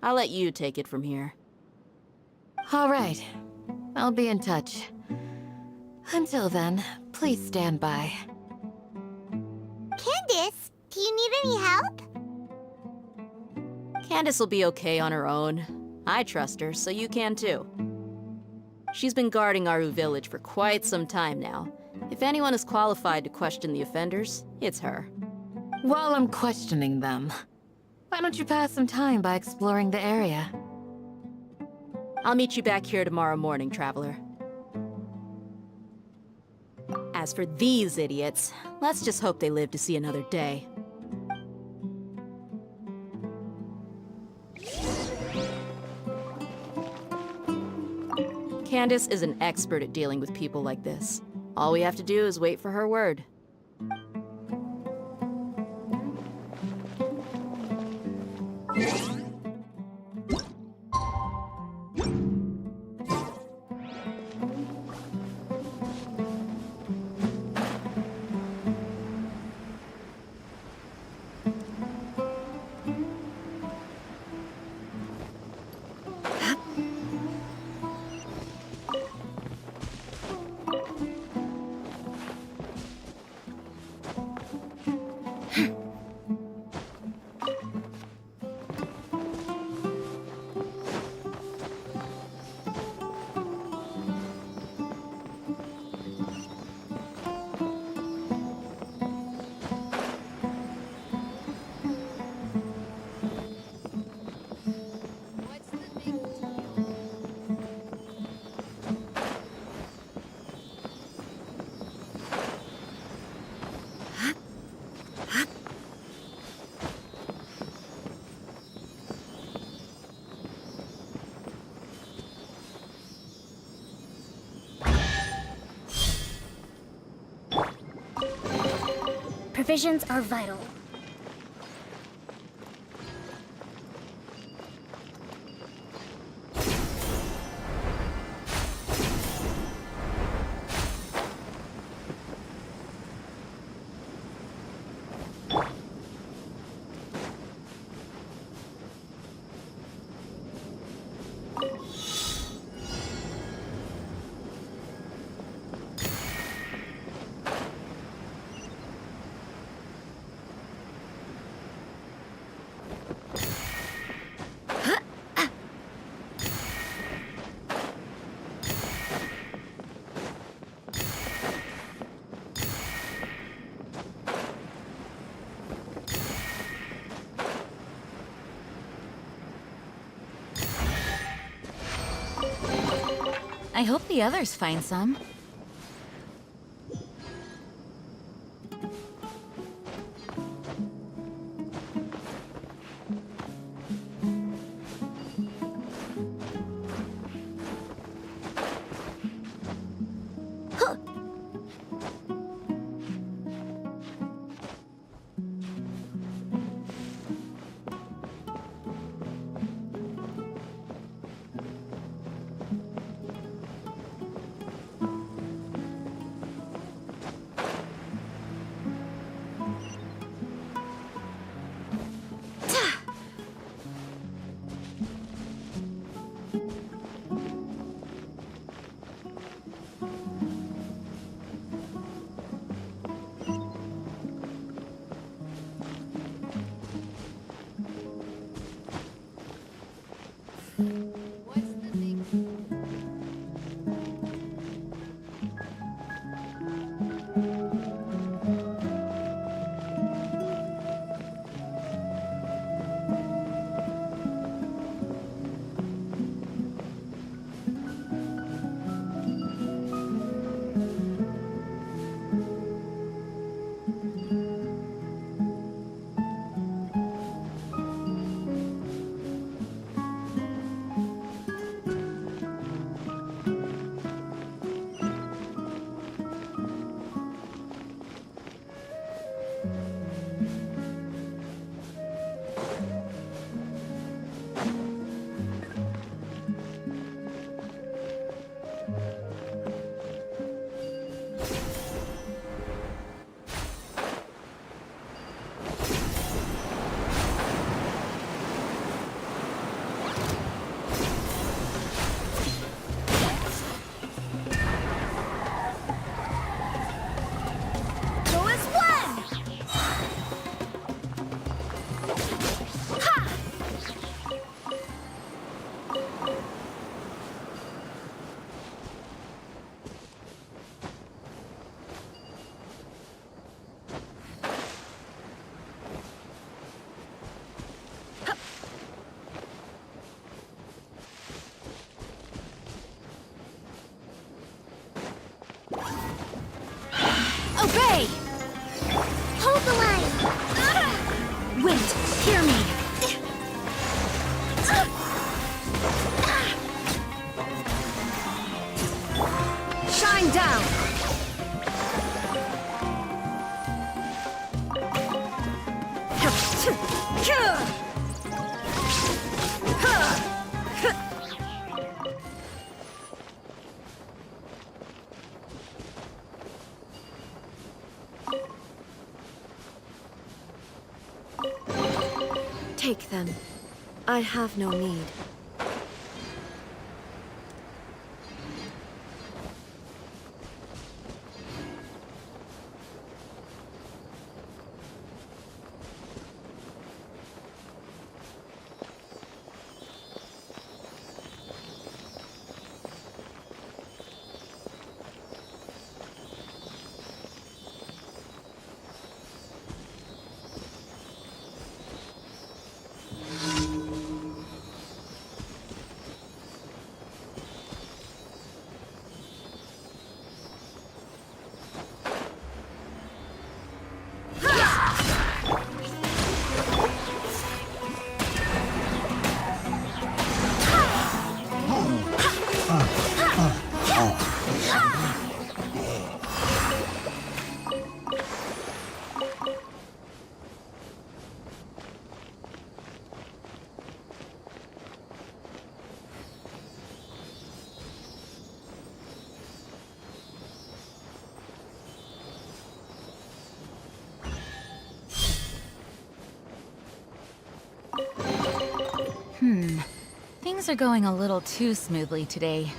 I'll let you take it from here. All right. I'll be in touch. Until then, please stand by. Candace, do you need any help? Candace will be okay on her own. I trust her, so you can too. She's been guarding Aru village for quite some time now. If anyone is qualified to question the offenders, it's her. While I'm questioning them, why don't you pass some time by exploring the area? I'll meet you back here tomorrow morning, Traveler. As for these idiots, let's just hope they live to see another day. Candace is an expert at dealing with people like this. All we have to do is wait for her word. Provisions are vital. I hope the others find some. Obey! Hold the line! Wait, hear me. Shine down! Take them. I have no need. Things are going a little too smoothly today.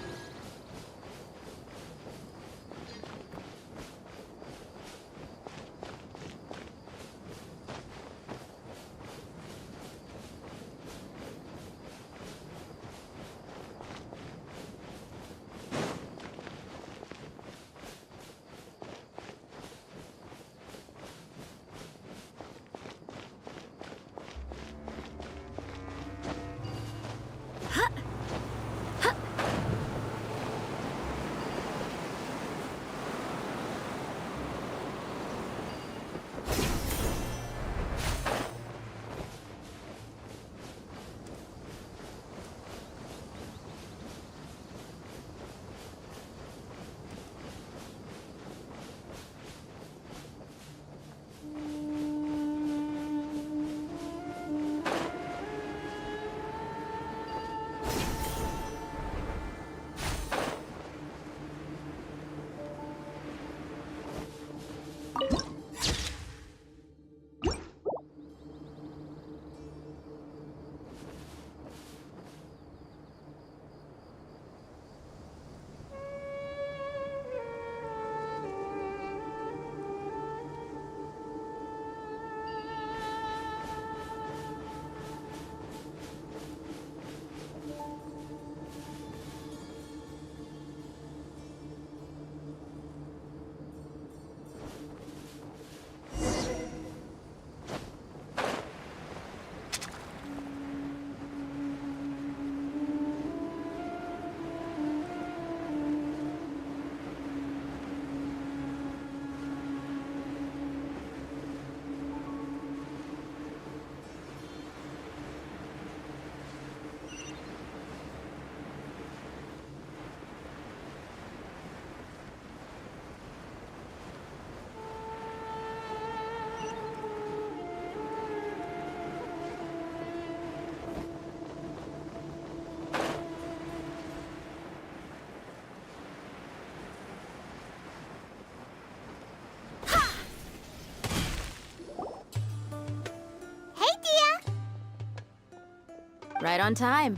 Right on time.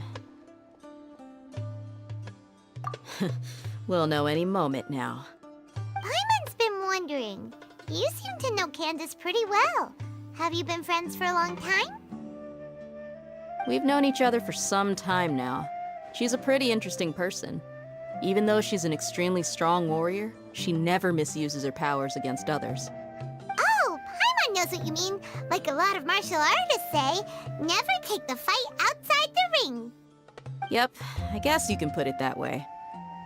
We'll know any moment now. Paimon's been wondering. You seem to know Candace pretty well. Have you been friends for a long time? We've known each other for some time now. She's a pretty interesting person. Even though she's an extremely strong warrior, she never misuses her powers against others. Oh, Paimon knows what you mean. Like a lot of martial artists say, never take the fight outside the ring. Yep, I guess you can put it that way.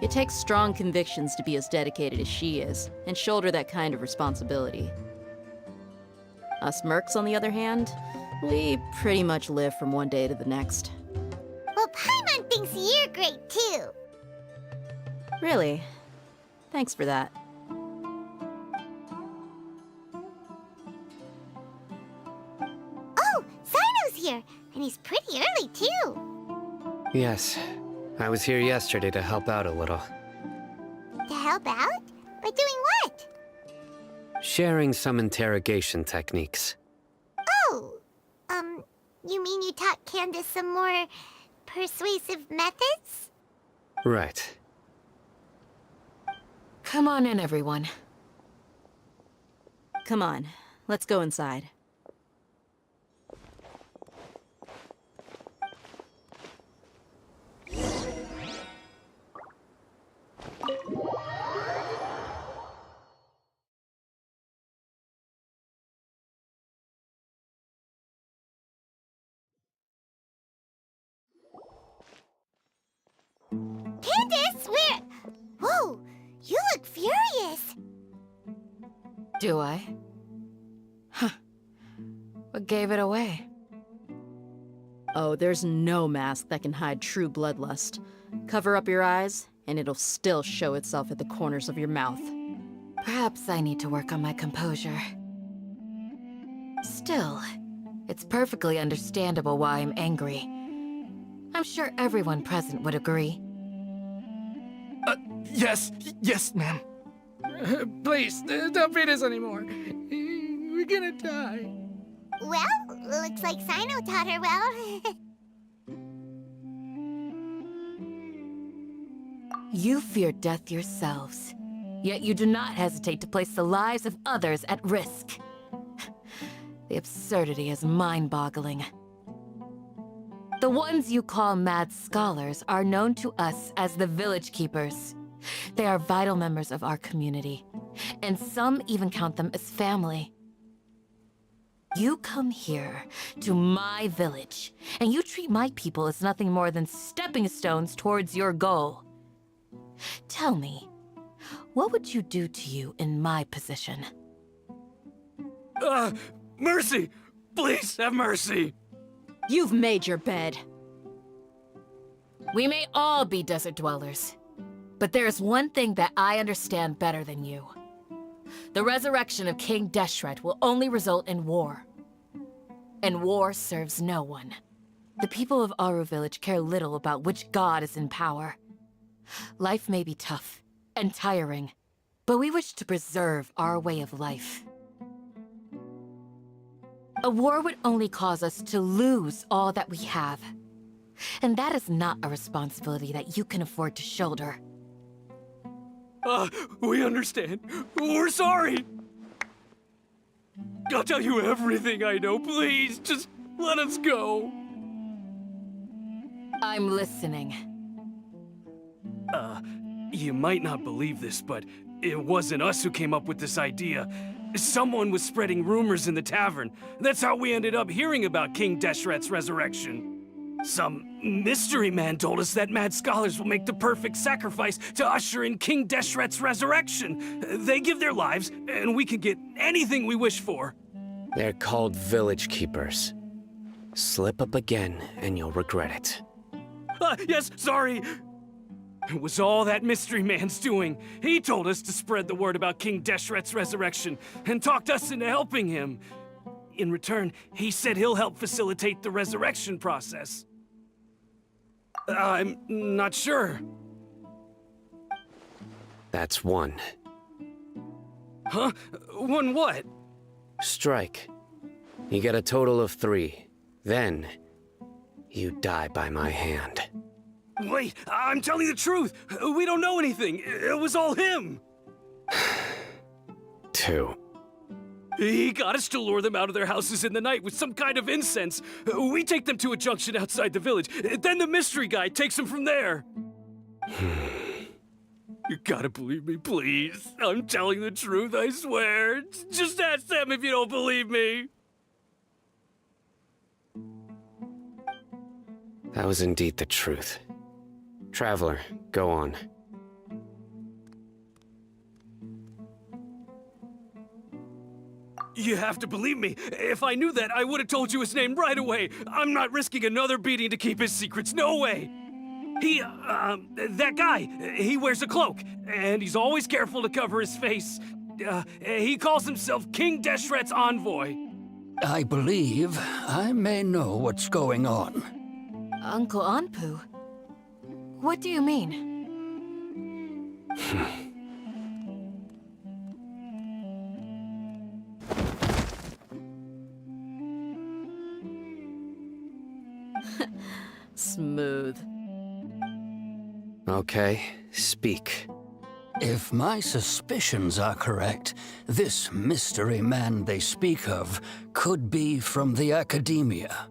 It takes strong convictions to be as dedicated as she is, and shoulder that kind of responsibility. Us mercs, on the other hand, we pretty much live from one day to the next. Well, Paimon thinks you're great too. Really? Thanks for that. Oh, Sino's here, and he's pretty early too. Yes. I was here yesterday to help out a little. To help out? By doing what? Sharing some interrogation techniques. Oh, you mean you taught Candace some more persuasive methods? Right. Come on in, everyone. Come on, let's go inside. Candace, where? Whoa, you look furious. Do I? Huh. What gave it away? Oh, there's no mask that can hide true bloodlust. Cover up your eyes, and it'll still show itself at the corners of your mouth. Perhaps I need to work on my composure. Still, it's perfectly understandable why I'm angry. I'm sure everyone present would agree. Yes, ma'am. Please, don't beat us anymore. We're gonna die. Well, looks like Sino taught her well. You fear death yourselves, yet you do not hesitate to place the lives of others at risk. The absurdity is mind-boggling. The ones you call mad scholars are known to us as the Village Keepers. They are vital members of our community, and some even count them as family. You come here, to my village, and you treat my people as nothing more than stepping stones towards your goal. Tell me, what would you do to you in my position? Mercy! Please have mercy! You've made your bed. We may all be desert dwellers, but there's one thing that I understand better than you. The resurrection of King Deshret will only result in war. And war serves no one. The people of Aru Village care little about which god is in power. Life may be tough and tiring, but we wish to preserve our way of life. A war would only cause us to lose all that we have. And that is not a responsibility that you can afford to shoulder. We understand. We're sorry. I'll tell you everything I know. Please, just let us go. I'm listening. You might not believe this, but it wasn't us who came up with this idea. Someone was spreading rumors in the tavern. That's how we ended up hearing about King Deshret's resurrection. Some mystery man told us that mad scholars will make the perfect sacrifice to usher in King Deshret's resurrection. They give their lives, and we can get anything we wish for. They're called Village Keepers. Slip up again, and you'll regret it. Yes, sorry. It was all that mystery man's doing. He told us to spread the word about King Deshret's resurrection, and talked us into helping him. In return, he said he'll help facilitate the resurrection process. I'm not sure. That's one. Huh? One what? Strike. You get a total of 3. Then, you die by my hand. Wait, I'm telling the truth! We don't know anything! It was all him! 2. He got us to lure them out of their houses in the night with some kind of incense. We take them to a junction outside the village. Then the mystery guy takes them from there. You gotta believe me, please. I'm telling the truth, I swear. Just ask them if you don't believe me. That was indeed the truth. Traveler, go on. You have to believe me. If I knew that, I would have told you his name right away. I'm not risking another beating to keep his secrets. No way. That guy, he wears a cloak, and he's always careful to cover his face. He calls himself King Deshret's envoy. I believe I may know what's going on. Uncle Anpu? What do you mean? Smooth. Okay, speak. If my suspicions are correct, this mystery man they speak of could be from the Academia.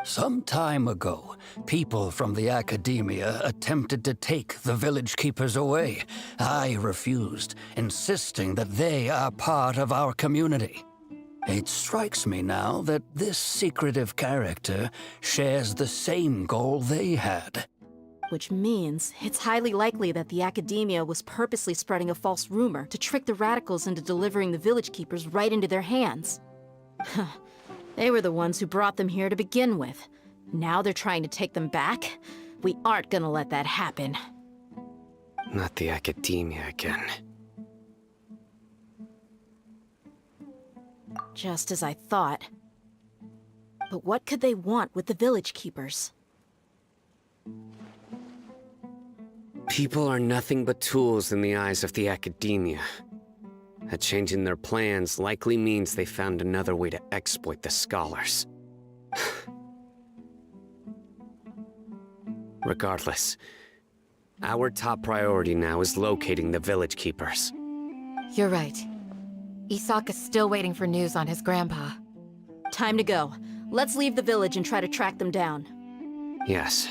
Some time ago, people from the Academia attempted to take the village keepers away. I refused, insisting that they are part of our community. It strikes me now that this secretive character shares the same goal they had. Which means it's highly likely that the Academia was purposely spreading a false rumor to trick the radicals into delivering the village keepers right into their hands. They were the ones who brought them here to begin with. Now they're trying to take them back? We aren't gonna let that happen. Not the Academia again. Just as I thought. But what could they want with the village keepers? People are nothing but tools in the eyes of the Academia. A change in their plans likely means they found another way to exploit the scholars. Regardless, our top priority now is locating the village keepers. You're right. Isak is still waiting for news on his grandpa. Time to go. Let's leave the village and try to track them down. Yes.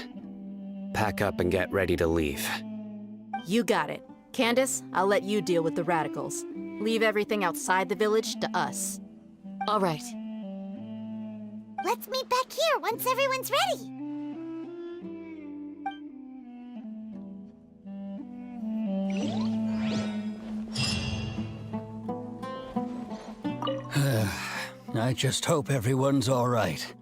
Pack up and get ready to leave. You got it. Candace, I'll let you deal with the radicals. Leave everything outside the village to us. All right. Let's meet back here once everyone's ready. I just hope everyone's all right.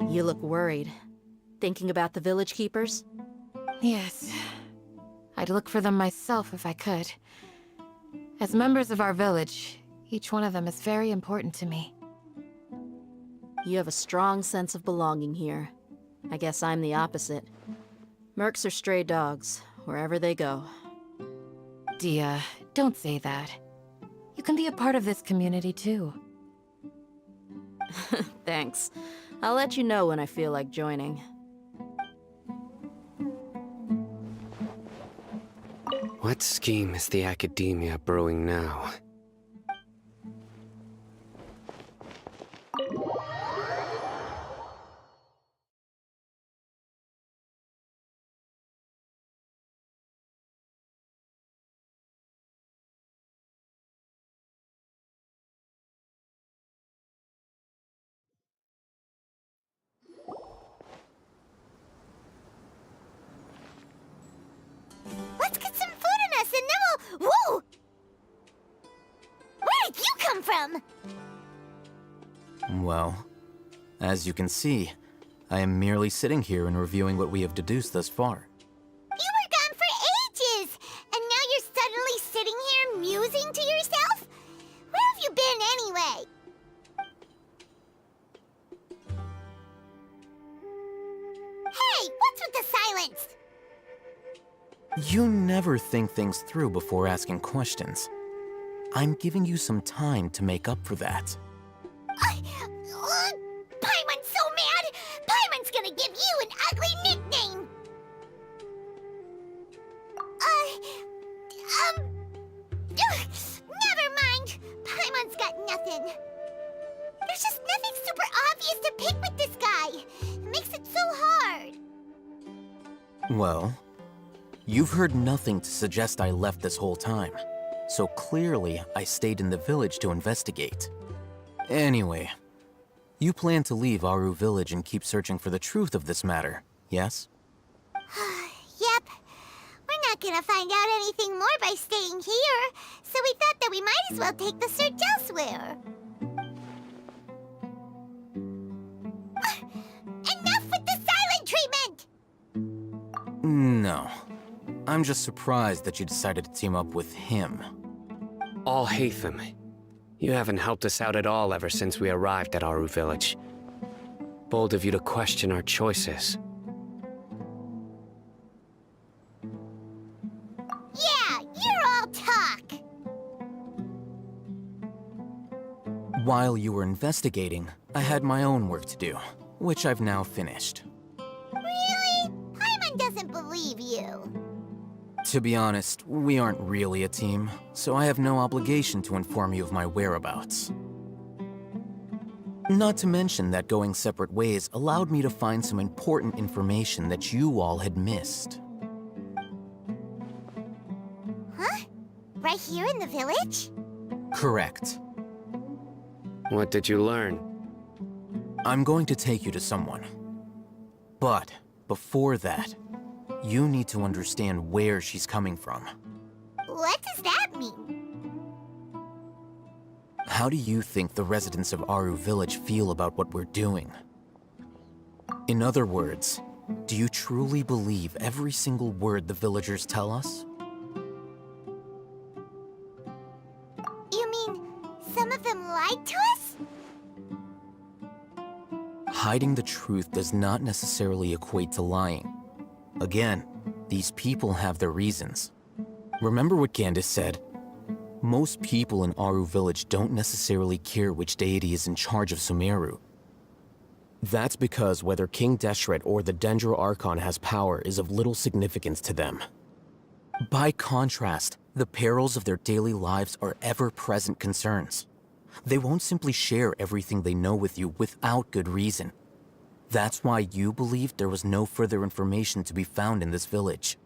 You look worried. Thinking about the village keepers? Yes. I'd look for them myself if I could. As members of our village, each one of them is very important to me. You have a strong sense of belonging here. I guess I'm the opposite. Mercs are stray dogs, wherever they go. Dia, don't say that. You can be a part of this community too. Thanks. I'll let you know when I feel like joining. What scheme is the Academia brewing now? Let's get some food in us and then we'll... Whoa! Where did you come from? Well, as you can see, I am merely sitting here and reviewing what we have deduced thus far. You were gone for ages! And now you're suddenly sitting here musing to yourself? Where have you been anyway? Hey, what's with the silence? You never think things through before asking questions. I'm giving you some time to make up for that. Paimon's so mad! Paimon's gonna give you an ugly nickname! Never mind! Paimon's got nothing. There's just nothing super obvious to pick with this guy. It makes it so hard. Well, you've heard nothing to suggest I left this whole time. So clearly, I stayed in the village to investigate. Anyway, you plan to leave Aru Village and keep searching for the truth of this matter, yes? Yep. We're not gonna find out anything more by staying here, so we thought that we might as well take the search elsewhere. Enough with the silent treatment! No. I'm just surprised that you decided to team up with him. Alhaitham, you haven't helped us out at all ever since we arrived at Aru Village. Bold of you to question our choices. Yeah, you're all talk! While you were investigating, I had my own work to do, which I've now finished. Really? Paimon doesn't believe you. To be honest, we aren't really a team, so I have no obligation to inform you of my whereabouts. Not to mention that going separate ways allowed me to find some important information that you all had missed. Huh? Right here in the village? Correct. What did you learn? I'm going to take you to someone. But before that, you need to understand where she's coming from. What does that mean? How do you think the residents of Aru Village feel about what we're doing? In other words, do you truly believe every single word the villagers tell us? You mean some of them lied to us? Hiding the truth does not necessarily equate to lying. Again, these people have their reasons. Remember what Gandis said? Most people in Aru Village don't necessarily care which deity is in charge of Sumeru. That's because whether King Deshret or the Dendro Archon has power is of little significance to them. By contrast, the perils of their daily lives are ever-present concerns. They won't simply share everything they know with you without good reason. That's why you believed there was no further information to be found in this village.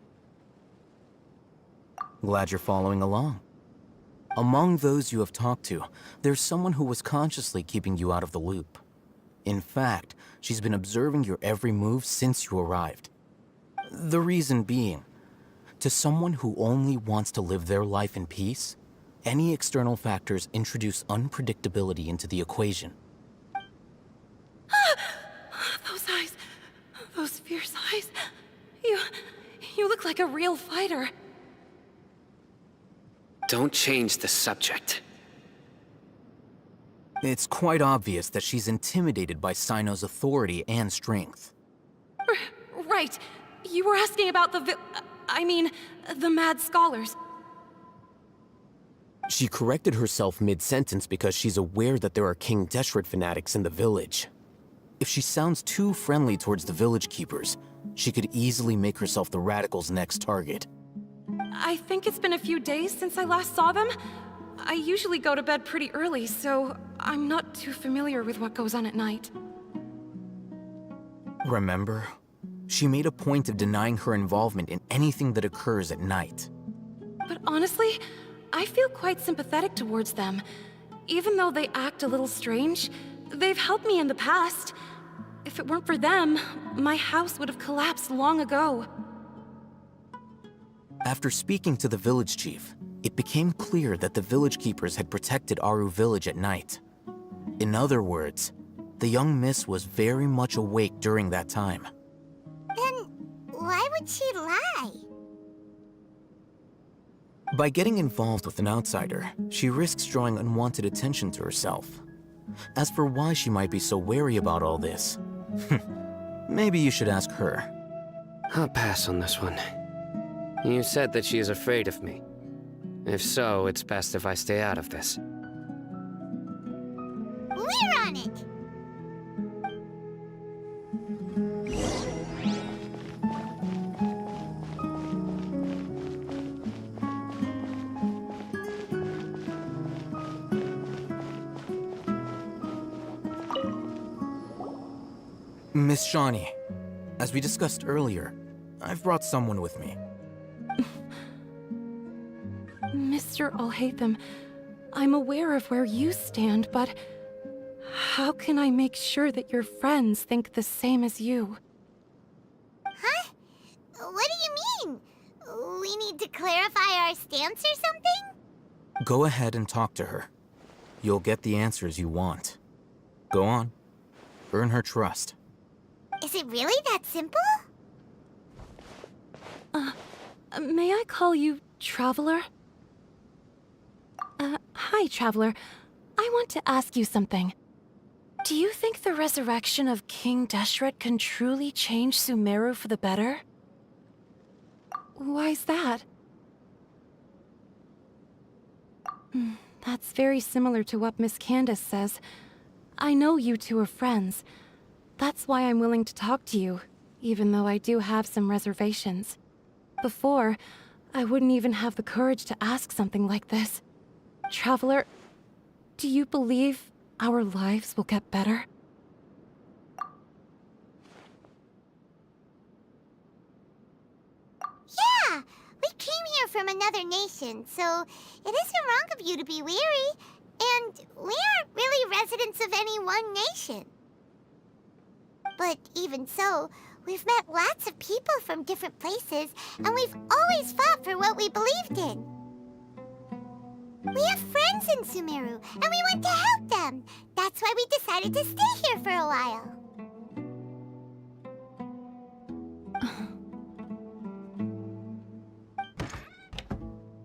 Glad you're following along. Among those you have talked to, there's someone who was consciously keeping you out of the loop. In fact, she's been observing your every move since you arrived. The reason being, to someone who only wants to live their life in peace, any external factors introduce unpredictability into the equation. Those eyes. Those fierce eyes. You look like a real fighter. Don't change the subject. It's quite obvious that she's intimidated by Sino's authority and strength. Right. You were asking about the mad scholars. She corrected herself mid-sentence because she's aware that there are King Deshret fanatics in the village. If she sounds too friendly towards the village keepers, she could easily make herself the radicals' next target. I think it's been a few days since I last saw them. I usually go to bed pretty early, so I'm not too familiar with what goes on at night. Remember? She made a point of denying her involvement in anything that occurs at night. But honestly, I feel quite sympathetic towards them. Even though they act a little strange, they've helped me in the past. If it weren't for them, my house would have collapsed long ago. After speaking to the village chief, it became clear that the village keepers had protected Aru Village at night. In other words, the young miss was very much awake during that time. Then why would she lie? By getting involved with an outsider, she risks drawing unwanted attention to herself. As for why she might be so wary about all this, maybe you should ask her. I'll pass on this one. You said that she is afraid of me. If so, it's best if I stay out of this. We're on it! Miss Shawnee, as we discussed earlier, I've brought someone with me. Mr. Alhaitham, I'm aware of where you stand, but how can I make sure that your friends think the same as you? Huh? What do you mean? We need to clarify our stance or something? Go ahead and talk to her. You'll get the answers you want. Go on. Earn her trust. Is it really that simple? May I call you Traveler? Hi, Traveler. I want to ask you something. Do you think the resurrection of King Deshret can truly change Sumeru for the better? Why's that? That's very similar to what Miss Candace says. I know you two are friends. That's why I'm willing to talk to you, even though I do have some reservations. Before, I wouldn't even have the courage to ask something like this. Traveler, do you believe our lives will get better? Yeah! We came here from another nation, so it isn't wrong of you to be weary. And we aren't really residents of any one nation. But even so, we've met lots of people from different places, and we've always fought for what we believed in. We have friends in Sumeru, and we want to help them. That's why we decided to stay here for a while.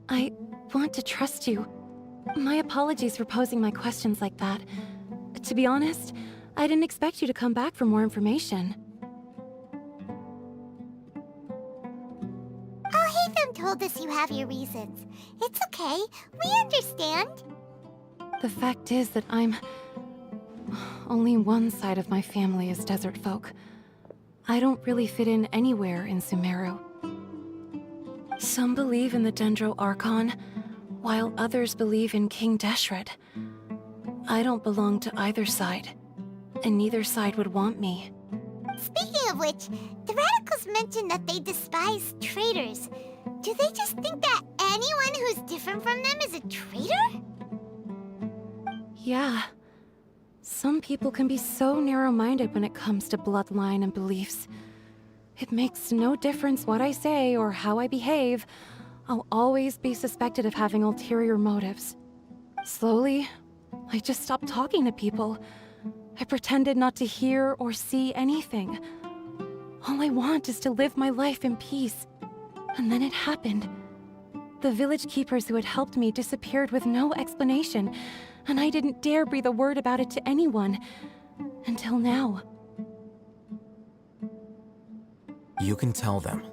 I want to trust you. My apologies for posing my questions like that. To be honest, I didn't expect you to come back for more information. Alhaitham told us you have your reasons. It's okay. We understand. The fact is that only one side of my family is desert folk. I don't really fit in anywhere in Sumeru. Some believe in the Dendro Archon, while others believe in King Deshret. I don't belong to either side, and neither side would want me. Speaking of which, the Radicals mentioned that they despise traitors. Do they just think that anyone who's different from them is a traitor? Yeah. Some people can be so narrow-minded when it comes to bloodline and beliefs. It makes no difference what I say or how I behave. I'll always be suspected of having ulterior motives. Slowly, I just stopped talking to people. I pretended not to hear or see anything. All I want is to live my life in peace. And then it happened. The village keepers who had helped me disappeared with no explanation, and I didn't dare breathe a word about it to anyone. Until now. You can tell them.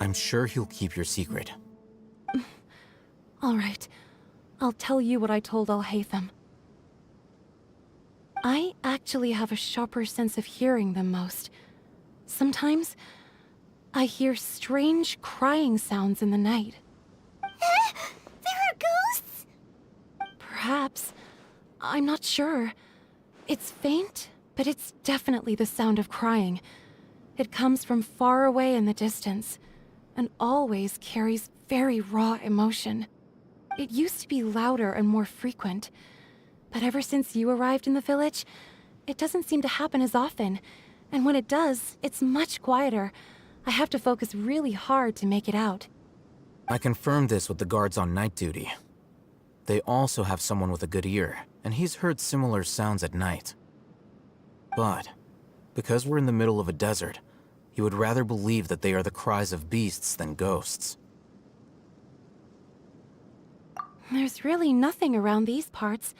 I'm sure he'll keep your secret. All right. I'll tell you what I told Alhaitham. I actually have a sharper sense of hearing than most. Sometimes, I hear strange crying sounds in the night. There are ghosts? Perhaps. I'm not sure. It's faint, but it's definitely the sound of crying. It comes from far away in the distance, and always carries very raw emotion. It used to be louder and more frequent, but ever since you arrived in the village, it doesn't seem to happen as often, and when it does, it's much quieter. I have to focus really hard to make it out. I confirmed this with the guards on night duty. They also have someone with a good ear, and he's heard similar sounds at night. But, because we're in the middle of a desert, he would rather believe that they are the cries of beasts than ghosts. There's really nothing around these parts,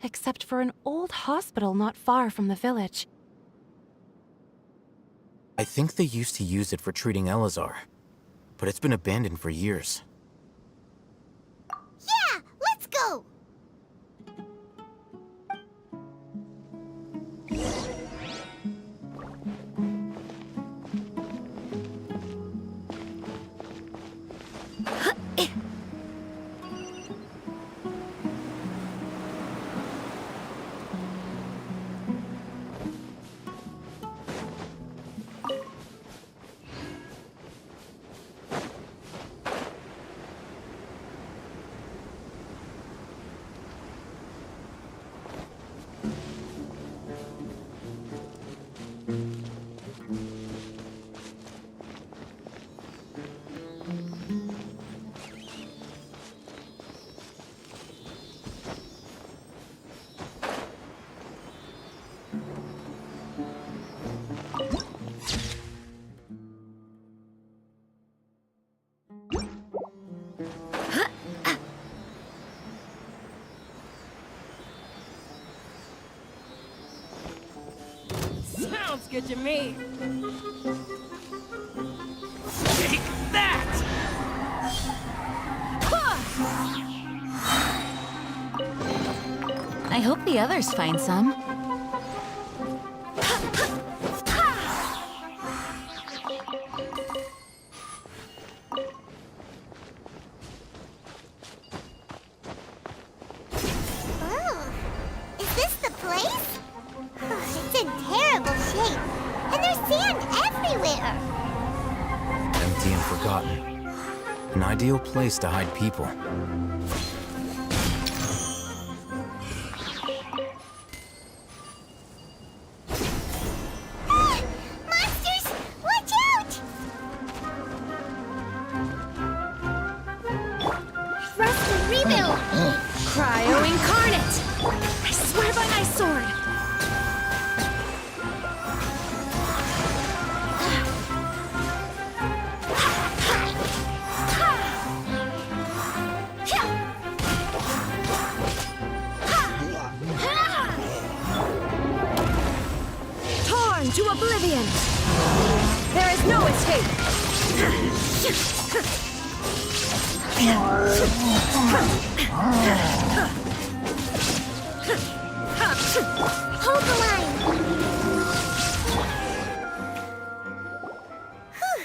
except for an old hospital not far from the village. I think they used to use it for treating Elazar. but it's been abandoned for years. Yeah, let's go! Sounds good to me. Take that! I hope the others find some. Oh, is this the place? It's in terrible shape, and there's sand everywhere. Empty and forgotten. An ideal place to hide people. Monsters, watch out! Rest and rebuild! Cryo incarnate! I swear by my sword! Torn to oblivion! There is no escape! Hold the line! Whew.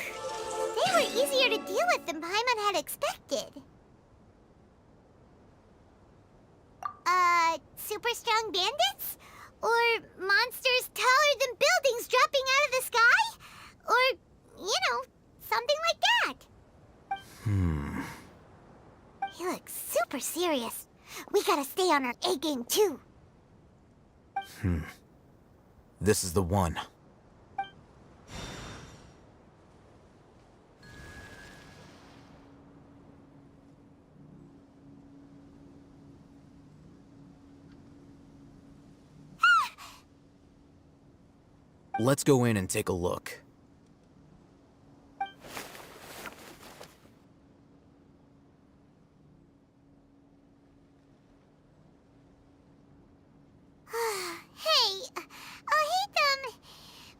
They were easier to deal with than Paimon had expected. Super strong bandits? Or monsters taller than buildings dropping out of the sky? Or, something like that. He looks super serious. We gotta stay on our A game too. This is the one. Let's go in and take a look. Hey,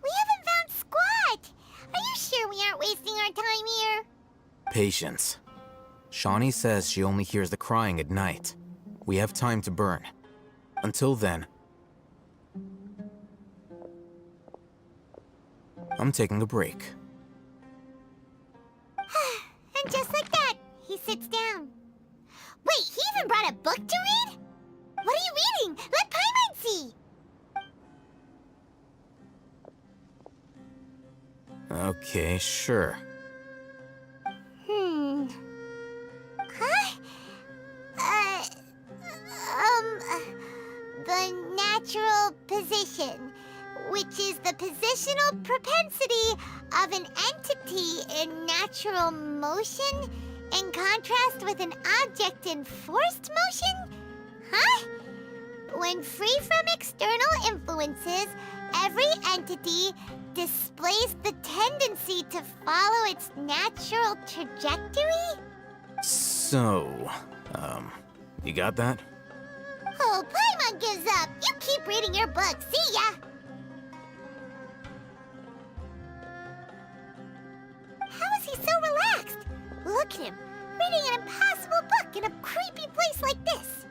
we haven't found squat. Are you sure we aren't wasting our time here? Patience. Shawnee says she only hears the crying at night. We have time to burn. Until then, I'm taking a break. And just like that, he sits down. Wait, he even brought a book to read? What are you reading? Let Paimon see! Okay, sure. Huh? The natural position, which is the positional propensity of an entity in natural motion in contrast with an object in forced motion? Huh? When free from external influences, every entity displays the tendency to follow its natural trajectory? So, you got that? Oh, Paimon gives up. You keep reading your book. See ya! How is he so relaxed? Look at him, reading an impossible book in a creepy place like this.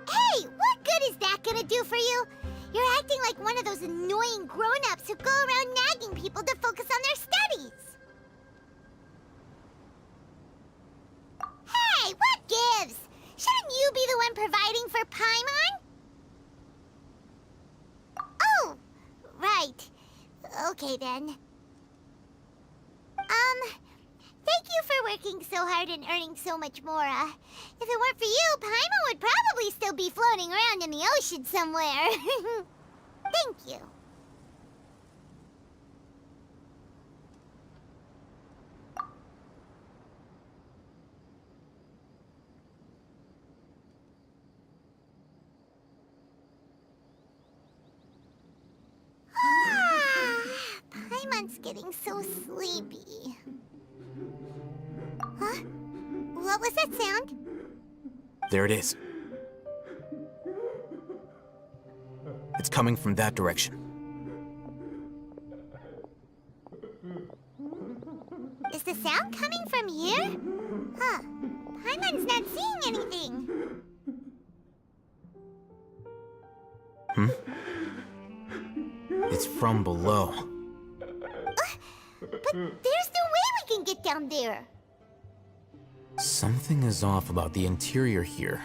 Hey, what good is that gonna do for you? You're acting like one of those annoying grown-ups who go around nagging people to focus on their studies. Hey, what gives? Shouldn't you be the one providing for Paimon? Oh, right. Okay then. Thank you for working so hard and earning so much more. If it weren't for you, Paimon would probably still be floating around in the ocean somewhere. Thank you. Paimon's getting so sleepy. Huh? What was that sound? There it is. It's coming from that direction. Is the sound coming from here? Huh. Paimon's not seeing anything. It's from below. But there's no way we can get down there. Something is off about the interior here.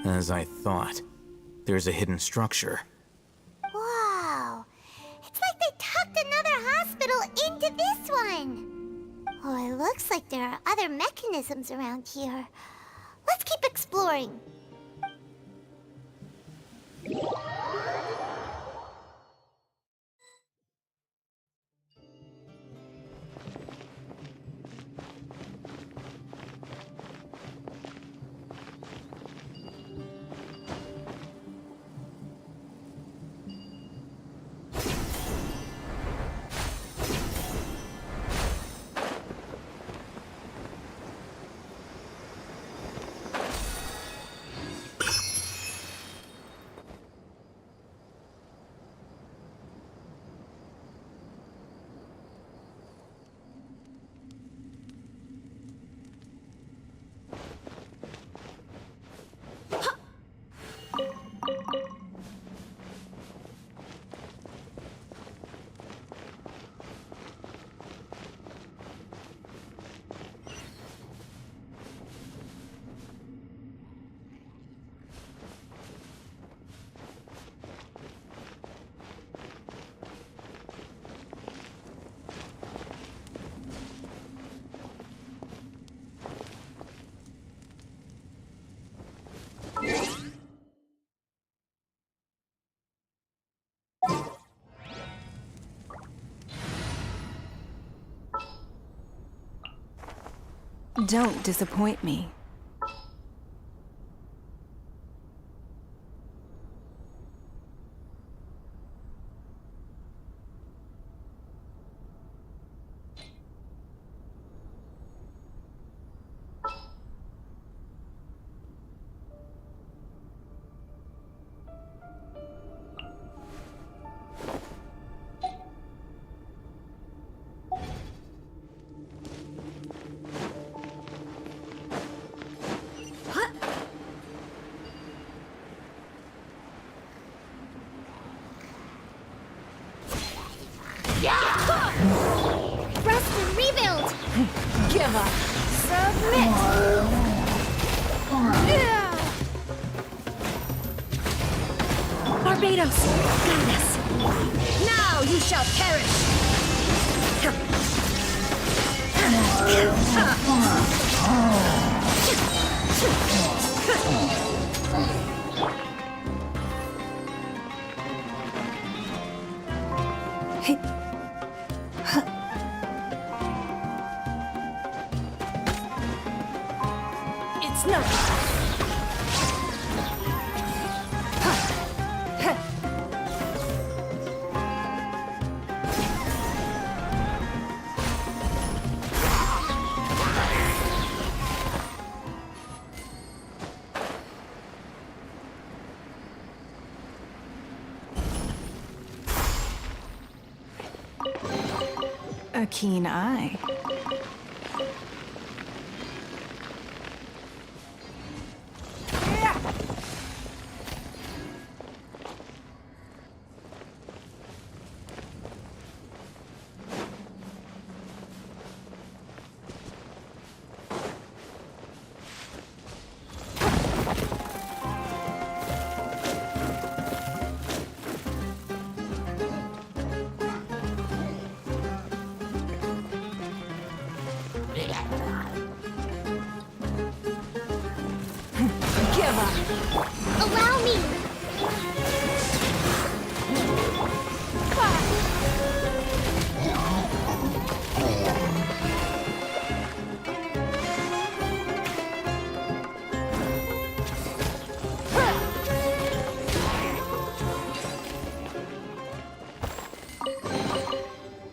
As I thought, there's a hidden structure. Wow. It's like they tucked another hospital into this one. Oh, it looks like there are other mechanisms around here. Let's keep exploring. Don't disappoint me. Rest and rebuild! Give up! Submit! Barbados, guide us! Now you shall It's not. A keen eye. Allow me!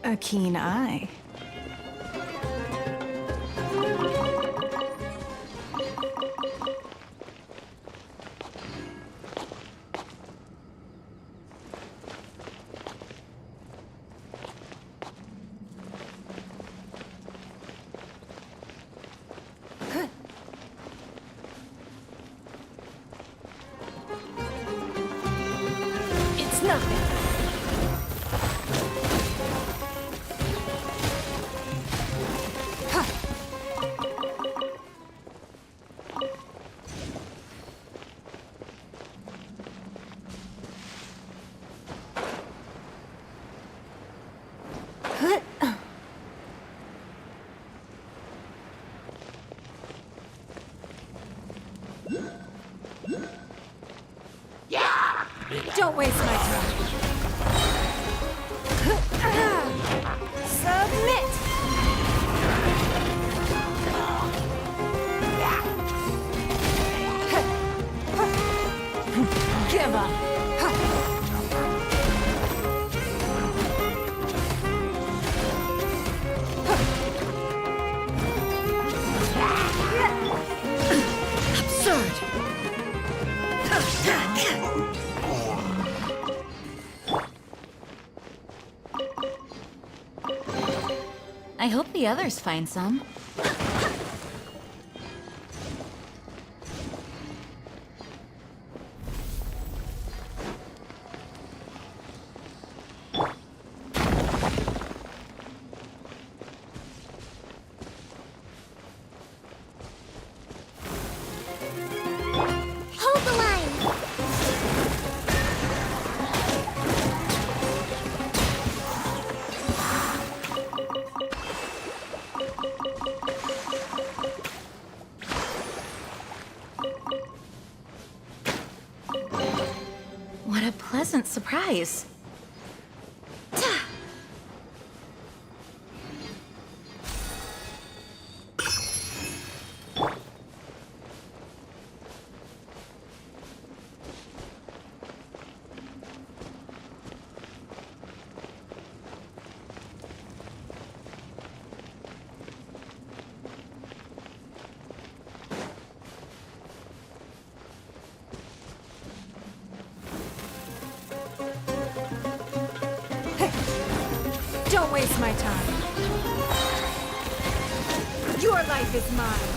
A keen eye. It's nothing. Don't waste my time. Submit! Give up! Absurd! I hope the others find some. Hold the line! What a pleasant surprise. Don't waste my time. Your life is mine.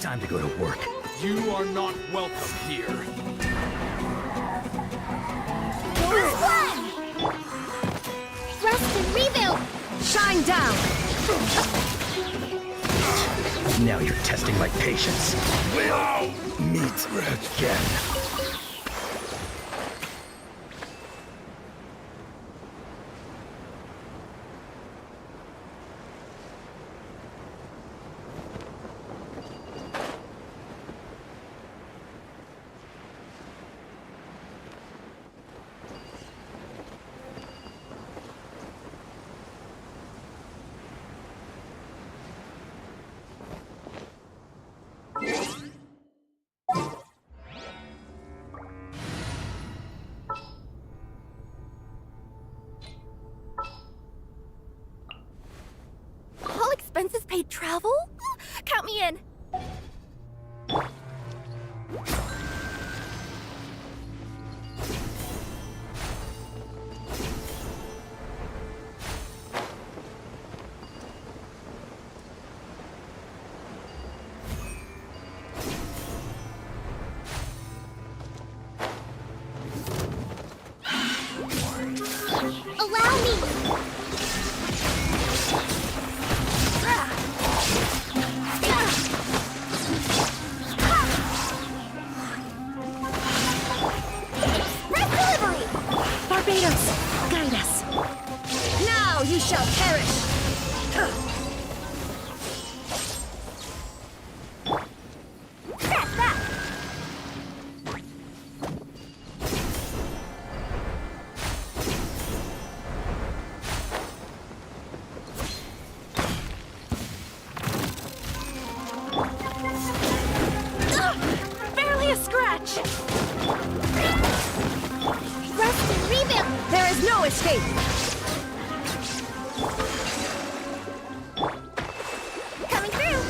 time to go to work. You are not welcome here. Rest and rebuild! Shine down! Now you're testing my patience. We'll meet again. All expenses paid travel? Count me in. Allow me! Barbados, guide us. Now you shall perish. Barely a scratch. Rest and rebuild! There is no escape. Coming through!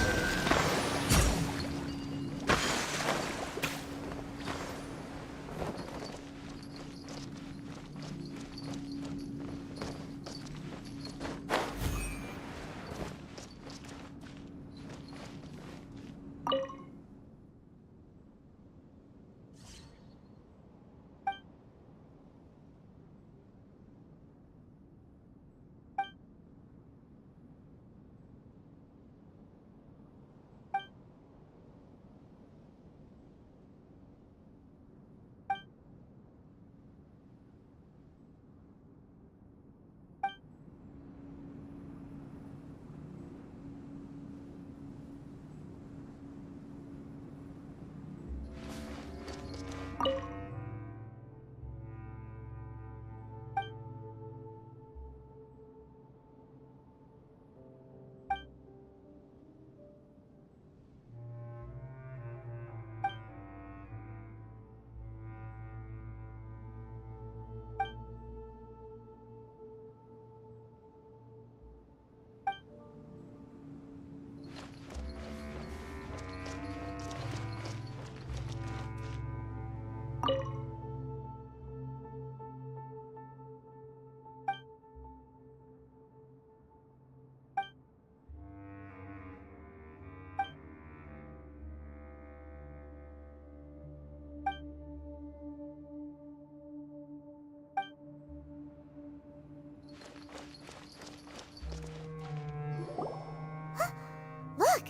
Look!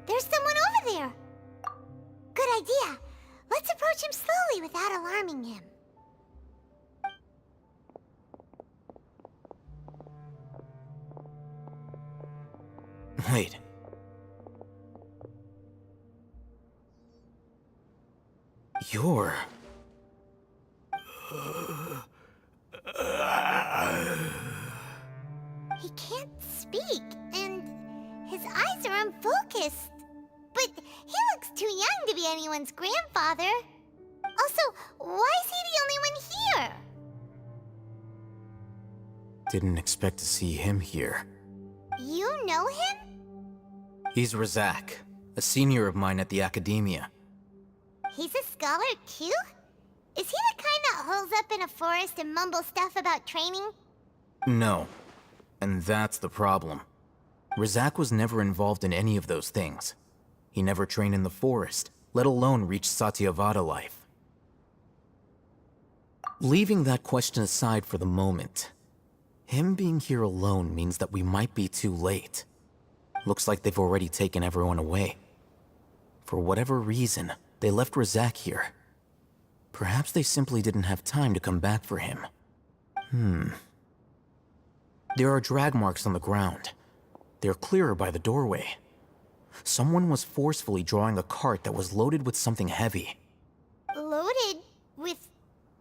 There's someone over there! Good idea. Let's approach him slowly without alarming him. Wait. You're... He can't speak, and his eyes are unfocused. But he looks too young to be anyone's grandfather. Also, why is he the only one here? Didn't expect to see him here. You know him? He's Razak, a senior of mine at the Academia. He's a scholar too? Is he the kind that holes up in a forest and mumbles stuff about training? No. And that's the problem. Razak was never involved in any of those things. He never trained in the forest, let alone reach Satyavada life. Leaving that question aside for the moment, him being here alone means that we might be too late. Looks like they've already taken everyone away. For whatever reason, they left Razak here. Perhaps they simply didn't have time to come back for him. There are drag marks on the ground. They're clearer by the doorway. Someone was forcefully drawing a cart that was loaded with something heavy. Loaded with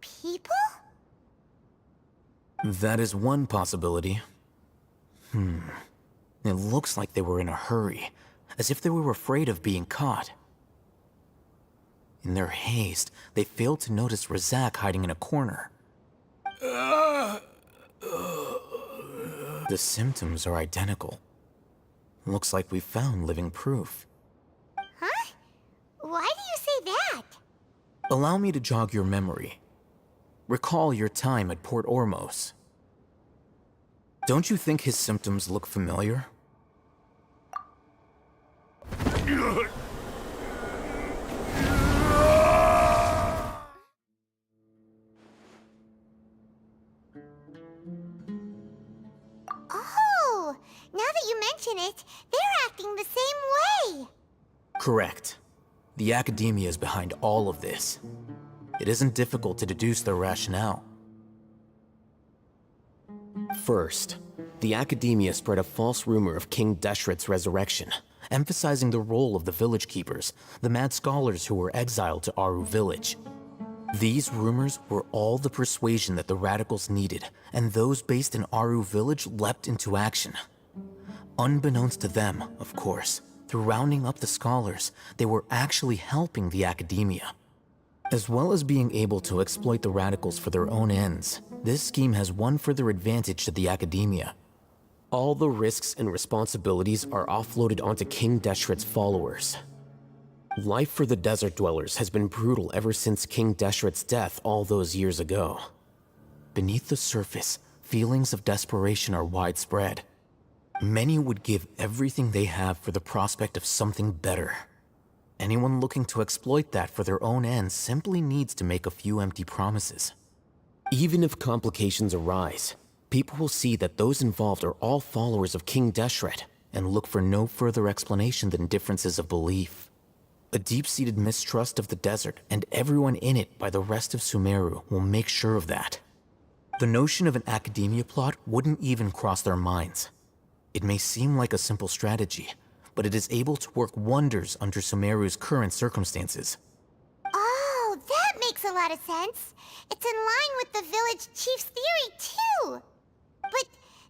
people? That is one possibility. It looks like they were in a hurry, as if they were afraid of being caught. In their haste, they failed to notice Razak hiding in a corner. The symptoms are identical. Looks like we found living proof. Huh? Why do you say that? Allow me to jog your memory. Recall your time at Port Ormos. Don't you think his symptoms look familiar? Oh, now that you mention it, they're acting the same way. Correct. The academia is behind all of this. It isn't difficult to deduce their rationale. First, the academia spread a false rumor of King Deshret's resurrection, emphasizing the role of the village keepers, the mad scholars who were exiled to Aru village. These rumors were all the persuasion that the radicals needed, and those based in Aru village leapt into action. Unbeknownst to them, of course, through rounding up the scholars, they were actually helping the academia. As well as being able to exploit the radicals for their own ends, this scheme has one further advantage to the academia. All the risks and responsibilities are offloaded onto King Deshret's followers. Life for the desert dwellers has been brutal ever since King Deshret's death all those years ago. Beneath the surface, feelings of desperation are widespread. Many would give everything they have for the prospect of something better. Anyone looking to exploit that for their own ends simply needs to make a few empty promises. Even if complications arise, people will see that those involved are all followers of King Deshret and look for no further explanation than differences of belief. A deep-seated mistrust of the desert and everyone in it by the rest of Sumeru will make sure of that. The notion of an academia plot wouldn't even cross their minds. It may seem like a simple strategy, but it is able to work wonders under Sumeru's current circumstances. Oh, that makes a lot of sense. It's in line with the village chief's theory, too. But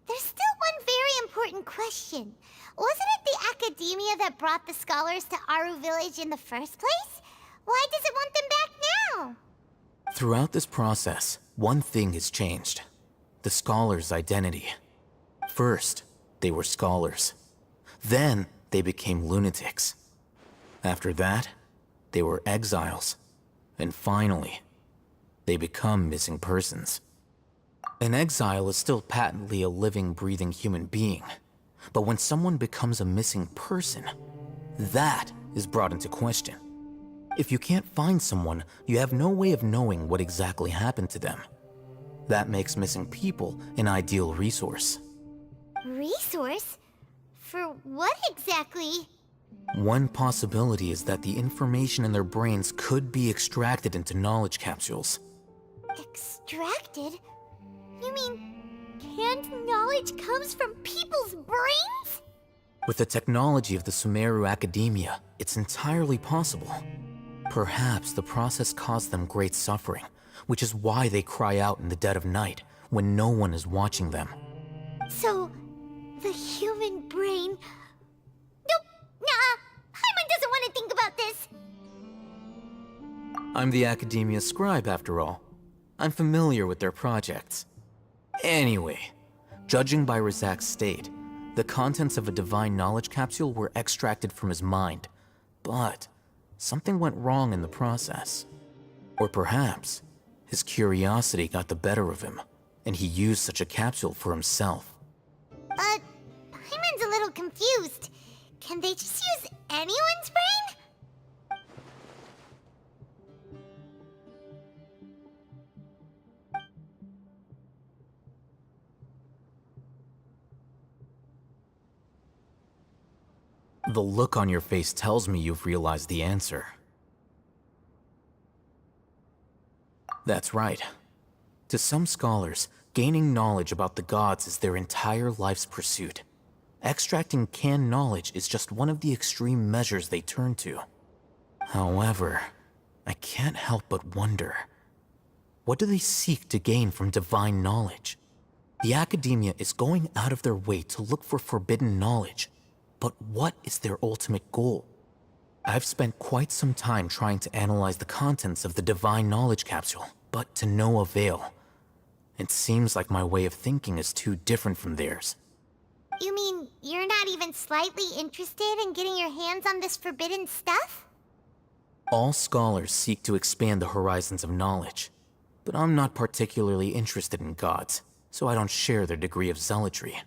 there's still one very important question. Wasn't it the academia that brought the scholars to Aru village in the first place? Why does it want them back now? Throughout this process, one thing has changed. The scholars' identity. First, they were scholars. Then, they became lunatics. After that, they were exiles. And finally, they become missing persons. An exile is still patently a living, breathing human being. But when someone becomes a missing person, that is brought into question. If you can't find someone, you have no way of knowing what exactly happened to them. That makes missing people an ideal resource. Resource? For what exactly? One possibility is that the information in their brains could be extracted into knowledge capsules. Extracted? You mean canned knowledge comes from people's brains? With the technology of the Sumeru Academia, it's entirely possible. Perhaps the process caused them great suffering, which is why they cry out in the dead of night when no one is watching them. So, the human brain... Nope, nah, Hyman doesn't want to think about this. I'm the Academia scribe, after all. I'm familiar with their projects. Anyway, judging by Razak's state, the contents of a divine knowledge capsule were extracted from his mind, but something went wrong in the process. Or perhaps, his curiosity got the better of him, and he used such a capsule for himself. Hyman's a little confused. Can they just use anyone's brain? The look on your face tells me you've realized the answer. That's right. To some scholars, gaining knowledge about the gods is their entire life's pursuit. Extracting canned knowledge is just one of the extreme measures they turn to. However, I can't help but wonder, what do they seek to gain from divine knowledge? The academia is going out of their way to look for forbidden knowledge, but what is their ultimate goal? I've spent quite some time trying to analyze the contents of the divine knowledge capsule, but to no avail. It seems like my way of thinking is too different from theirs. You mean you're not even slightly interested in getting your hands on this forbidden stuff? All scholars seek to expand the horizons of knowledge, but I'm not particularly interested in gods, so I don't share their degree of zealotry.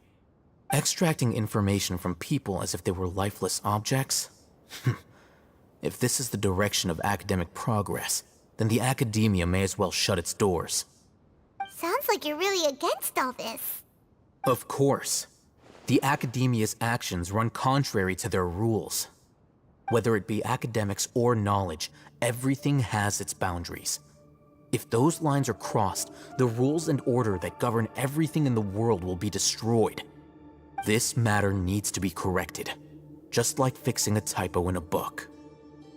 Extracting information from people as if they were lifeless objects? If this is the direction of academic progress, then the academia may as well shut its doors. Sounds like you're really against all this. Of course. The academia's actions run contrary to their rules. Whether it be academics or knowledge, everything has its boundaries. If those lines are crossed, the rules and order that govern everything in the world will be destroyed. This matter needs to be corrected, just like fixing a typo in a book.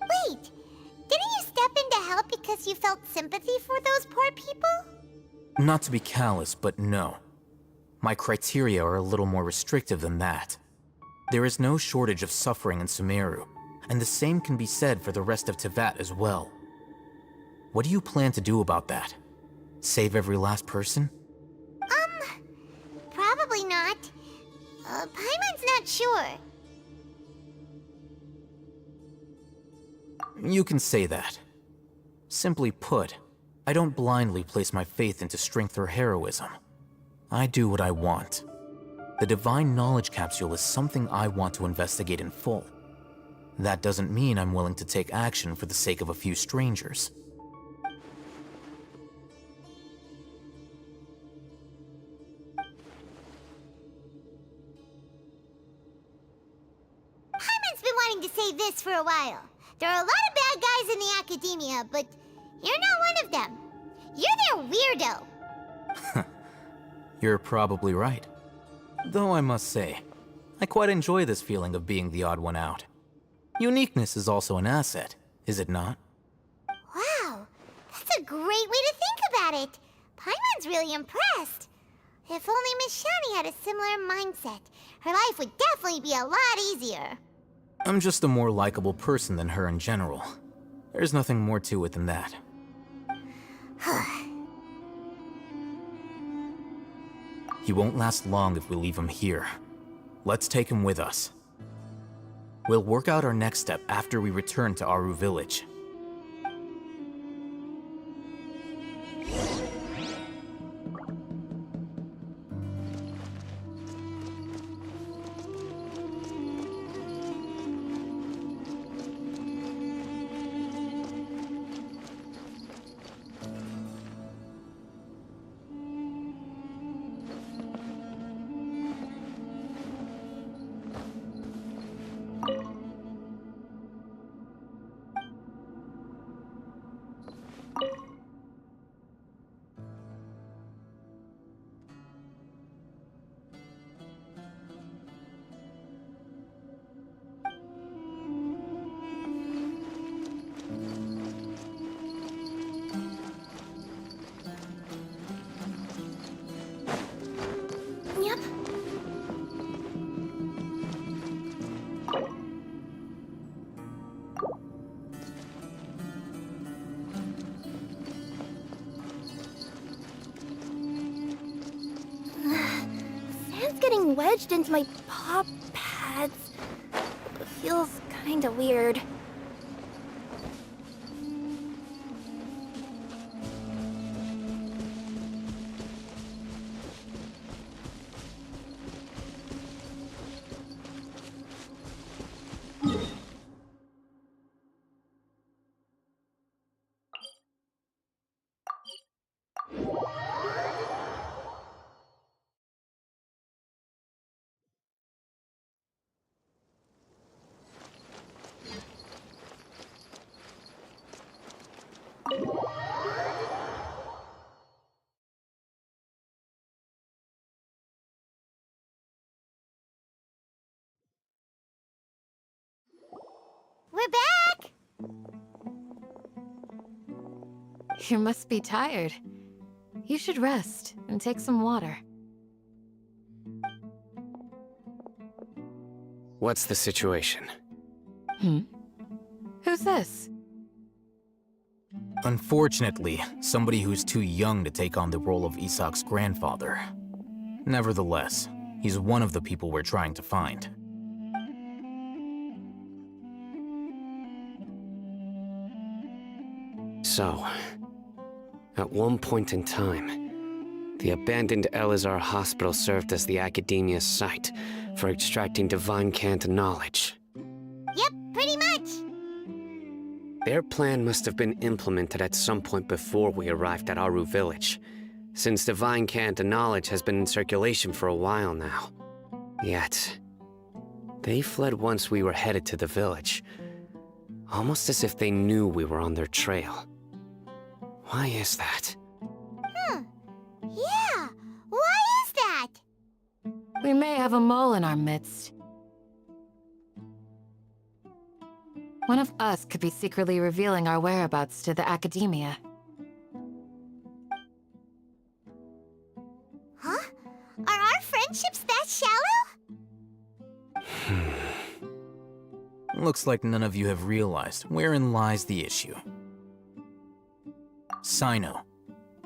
Wait, didn't you step in to help because you felt sympathy for those poor people? Not to be callous, but no. My criteria are a little more restrictive than that. There is no shortage of suffering in Sumeru, and the same can be said for the rest of Teyvat as well. What do you plan to do about that? Save every last person? Probably not. Paimon's not sure. You can say that. Simply put, I don't blindly place my faith into strength or heroism. I do what I want. The divine knowledge capsule is something I want to investigate in full. That doesn't mean I'm willing to take action for the sake of a few strangers. Paimon's been wanting to say this for a while. There are a lot of bad guys in the academia, but you're not one of them. You're their weirdo. You're probably right. Though I must say, I quite enjoy this feeling of being the odd one out. Uniqueness is also an asset, is it not? Wow, that's a great way to think about it. Paimon's really impressed. If only Miss Shani had a similar mindset, her life would definitely be a lot easier. I'm just a more likable person than her in general. There's nothing more to it than that. He won't last long if we leave him here. Let's take him with us. We'll work out our next step after we return to Aru Village. Yep. Sand's getting wedged into my paw pads. Feels kinda weird. We're back! You must be tired. You should rest and take some water. What's the situation? Who's this? Unfortunately, somebody who's too young to take on the role of Isak's grandfather. Nevertheless, he's one of the people we're trying to find. So, at one point in time, the abandoned Elazar Hospital served as the Academia's site for extracting divine cant knowledge. Yep, pretty much. Their plan must have been implemented at some point before we arrived at Aru Village, since divine cant knowledge has been in circulation for a while now. Yet, they fled once we were headed to the village, almost as if they knew we were on their trail. Why is that? Yeah, why is that? We may have a mole in our midst. One of us could be secretly revealing our whereabouts to the Academia. Huh? Are our friendships that shallow? Looks like none of you have realized wherein lies the issue. Sino,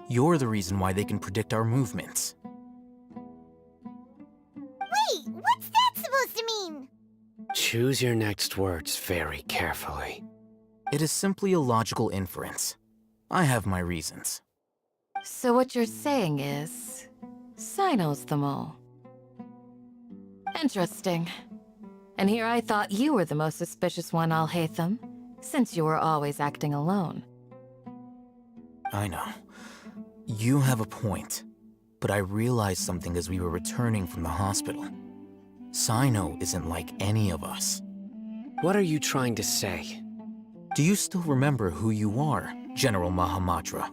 you're the reason why they can predict our movements. Wait, what's that supposed to mean? Choose your next words very carefully. It is simply a logical inference. I have my reasons. So what you're saying is, Sino's the mole. Interesting. And here I thought you were the most suspicious one, Al-Haytham, since you were always acting alone. I know. You have a point. But I realized something as we were returning from the hospital. Sino isn't like any of us. What are you trying to say? Do you still remember who you are, General Mahamatra?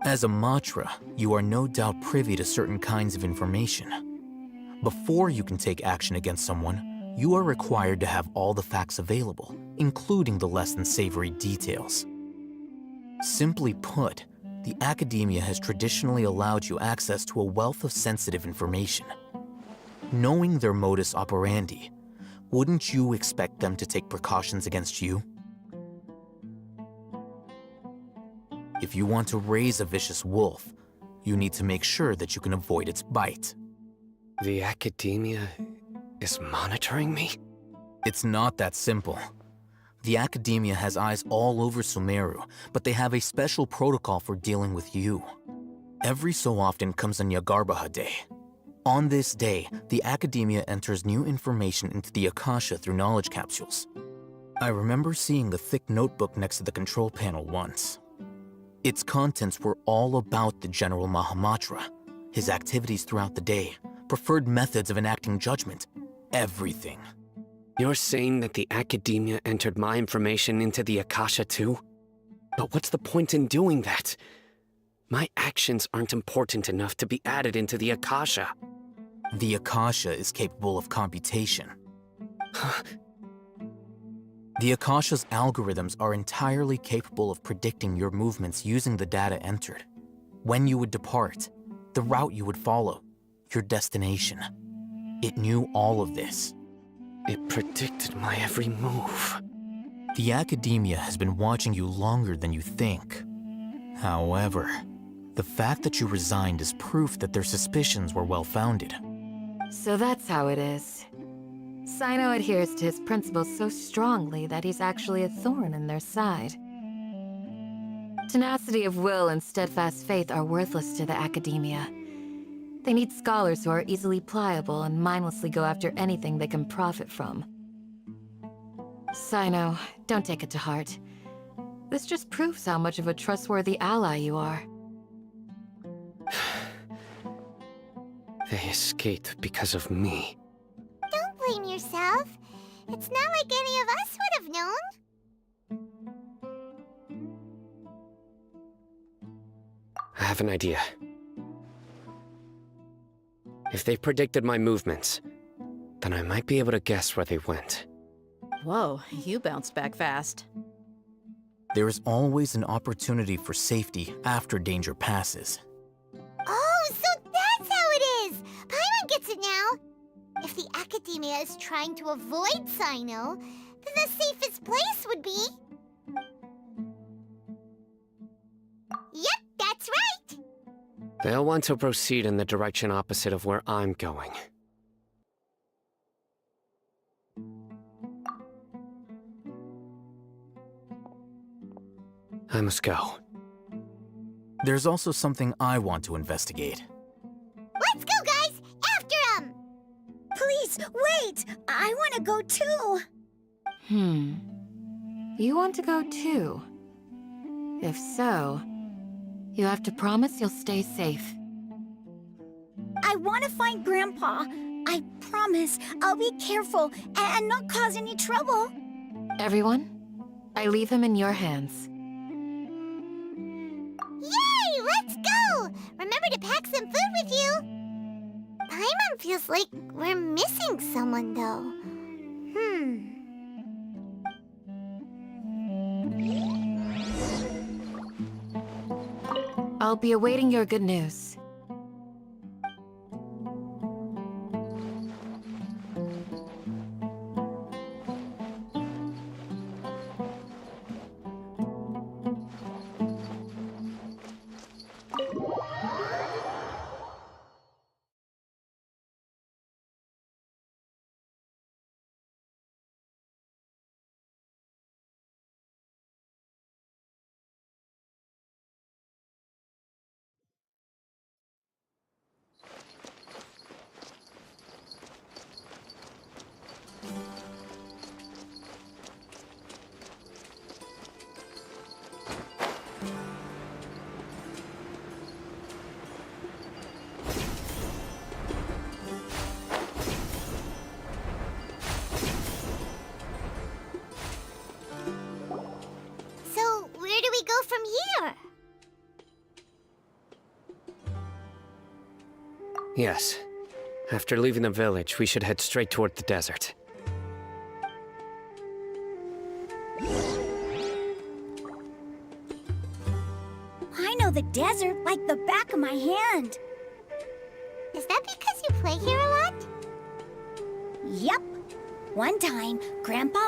As a Matra, you are no doubt privy to certain kinds of information. Before you can take action against someone, you are required to have all the facts available, including the less than savory details. Simply put, the Academia has traditionally allowed you access to a wealth of sensitive information. Knowing their modus operandi, wouldn't you expect them to take precautions against you? If you want to raise a vicious wolf, you need to make sure that you can avoid its bite. The Academia is monitoring me? It's not that simple. The Academia has eyes all over Sumeru, but they have a special protocol for dealing with you. Every so often comes a Nyagarbaha Day. On this day, the Academia enters new information into the Akasha through knowledge capsules. I remember seeing the thick notebook next to the control panel once. Its contents were all about the General Mahamatra, his activities throughout the day, preferred methods of enacting judgment, everything. You're saying that the Academia entered my information into the Akasha too? But what's the point in doing that? My actions aren't important enough to be added into the Akasha. The Akasha is capable of computation. The Akasha's algorithms are entirely capable of predicting your movements using the data entered. When you would depart, the route you would follow, your destination. It knew all of this. It predicted my every move. The Academia has been watching you longer than you think. However, the fact that you resigned is proof that their suspicions were well-founded. So that's how it is. Sino adheres to his principles so strongly that he's actually a thorn in their side. Tenacity of will and steadfast faith are worthless to the Academia. They need scholars who are easily pliable and mindlessly go after anything they can profit from. Sino, don't take it to heart. This just proves how much of a trustworthy ally you are. They escaped because of me. Don't blame yourself. It's not like any of us would have known. I have an idea. If they predicted my movements, then I might be able to guess where they went. Whoa, you bounced back fast. There is always an opportunity for safety after danger passes. Oh, so that's how it is! Paimon gets it now! If the Academia is trying to avoid Sino, then the safest place would be... Yep, that's right! They'll want to proceed in the direction opposite of where I'm going. I must go. There's also something I want to investigate. Let's go, guys! After 'em! Please, wait! I want to go too! You want to go too? If so, you have to promise you'll stay safe. I want to find Grandpa. I promise I'll be careful and not cause any trouble. Everyone, I leave him in your hands. Yay! Let's go! Remember to pack some food with you! Paimon feels like we're missing someone, though. I'll be awaiting your good news. So, where do we go from here? Yes. After leaving the village, we should head straight toward the desert. I know the desert like the back of my hand. Is that because you play here a lot? Yep. One time, Grandpa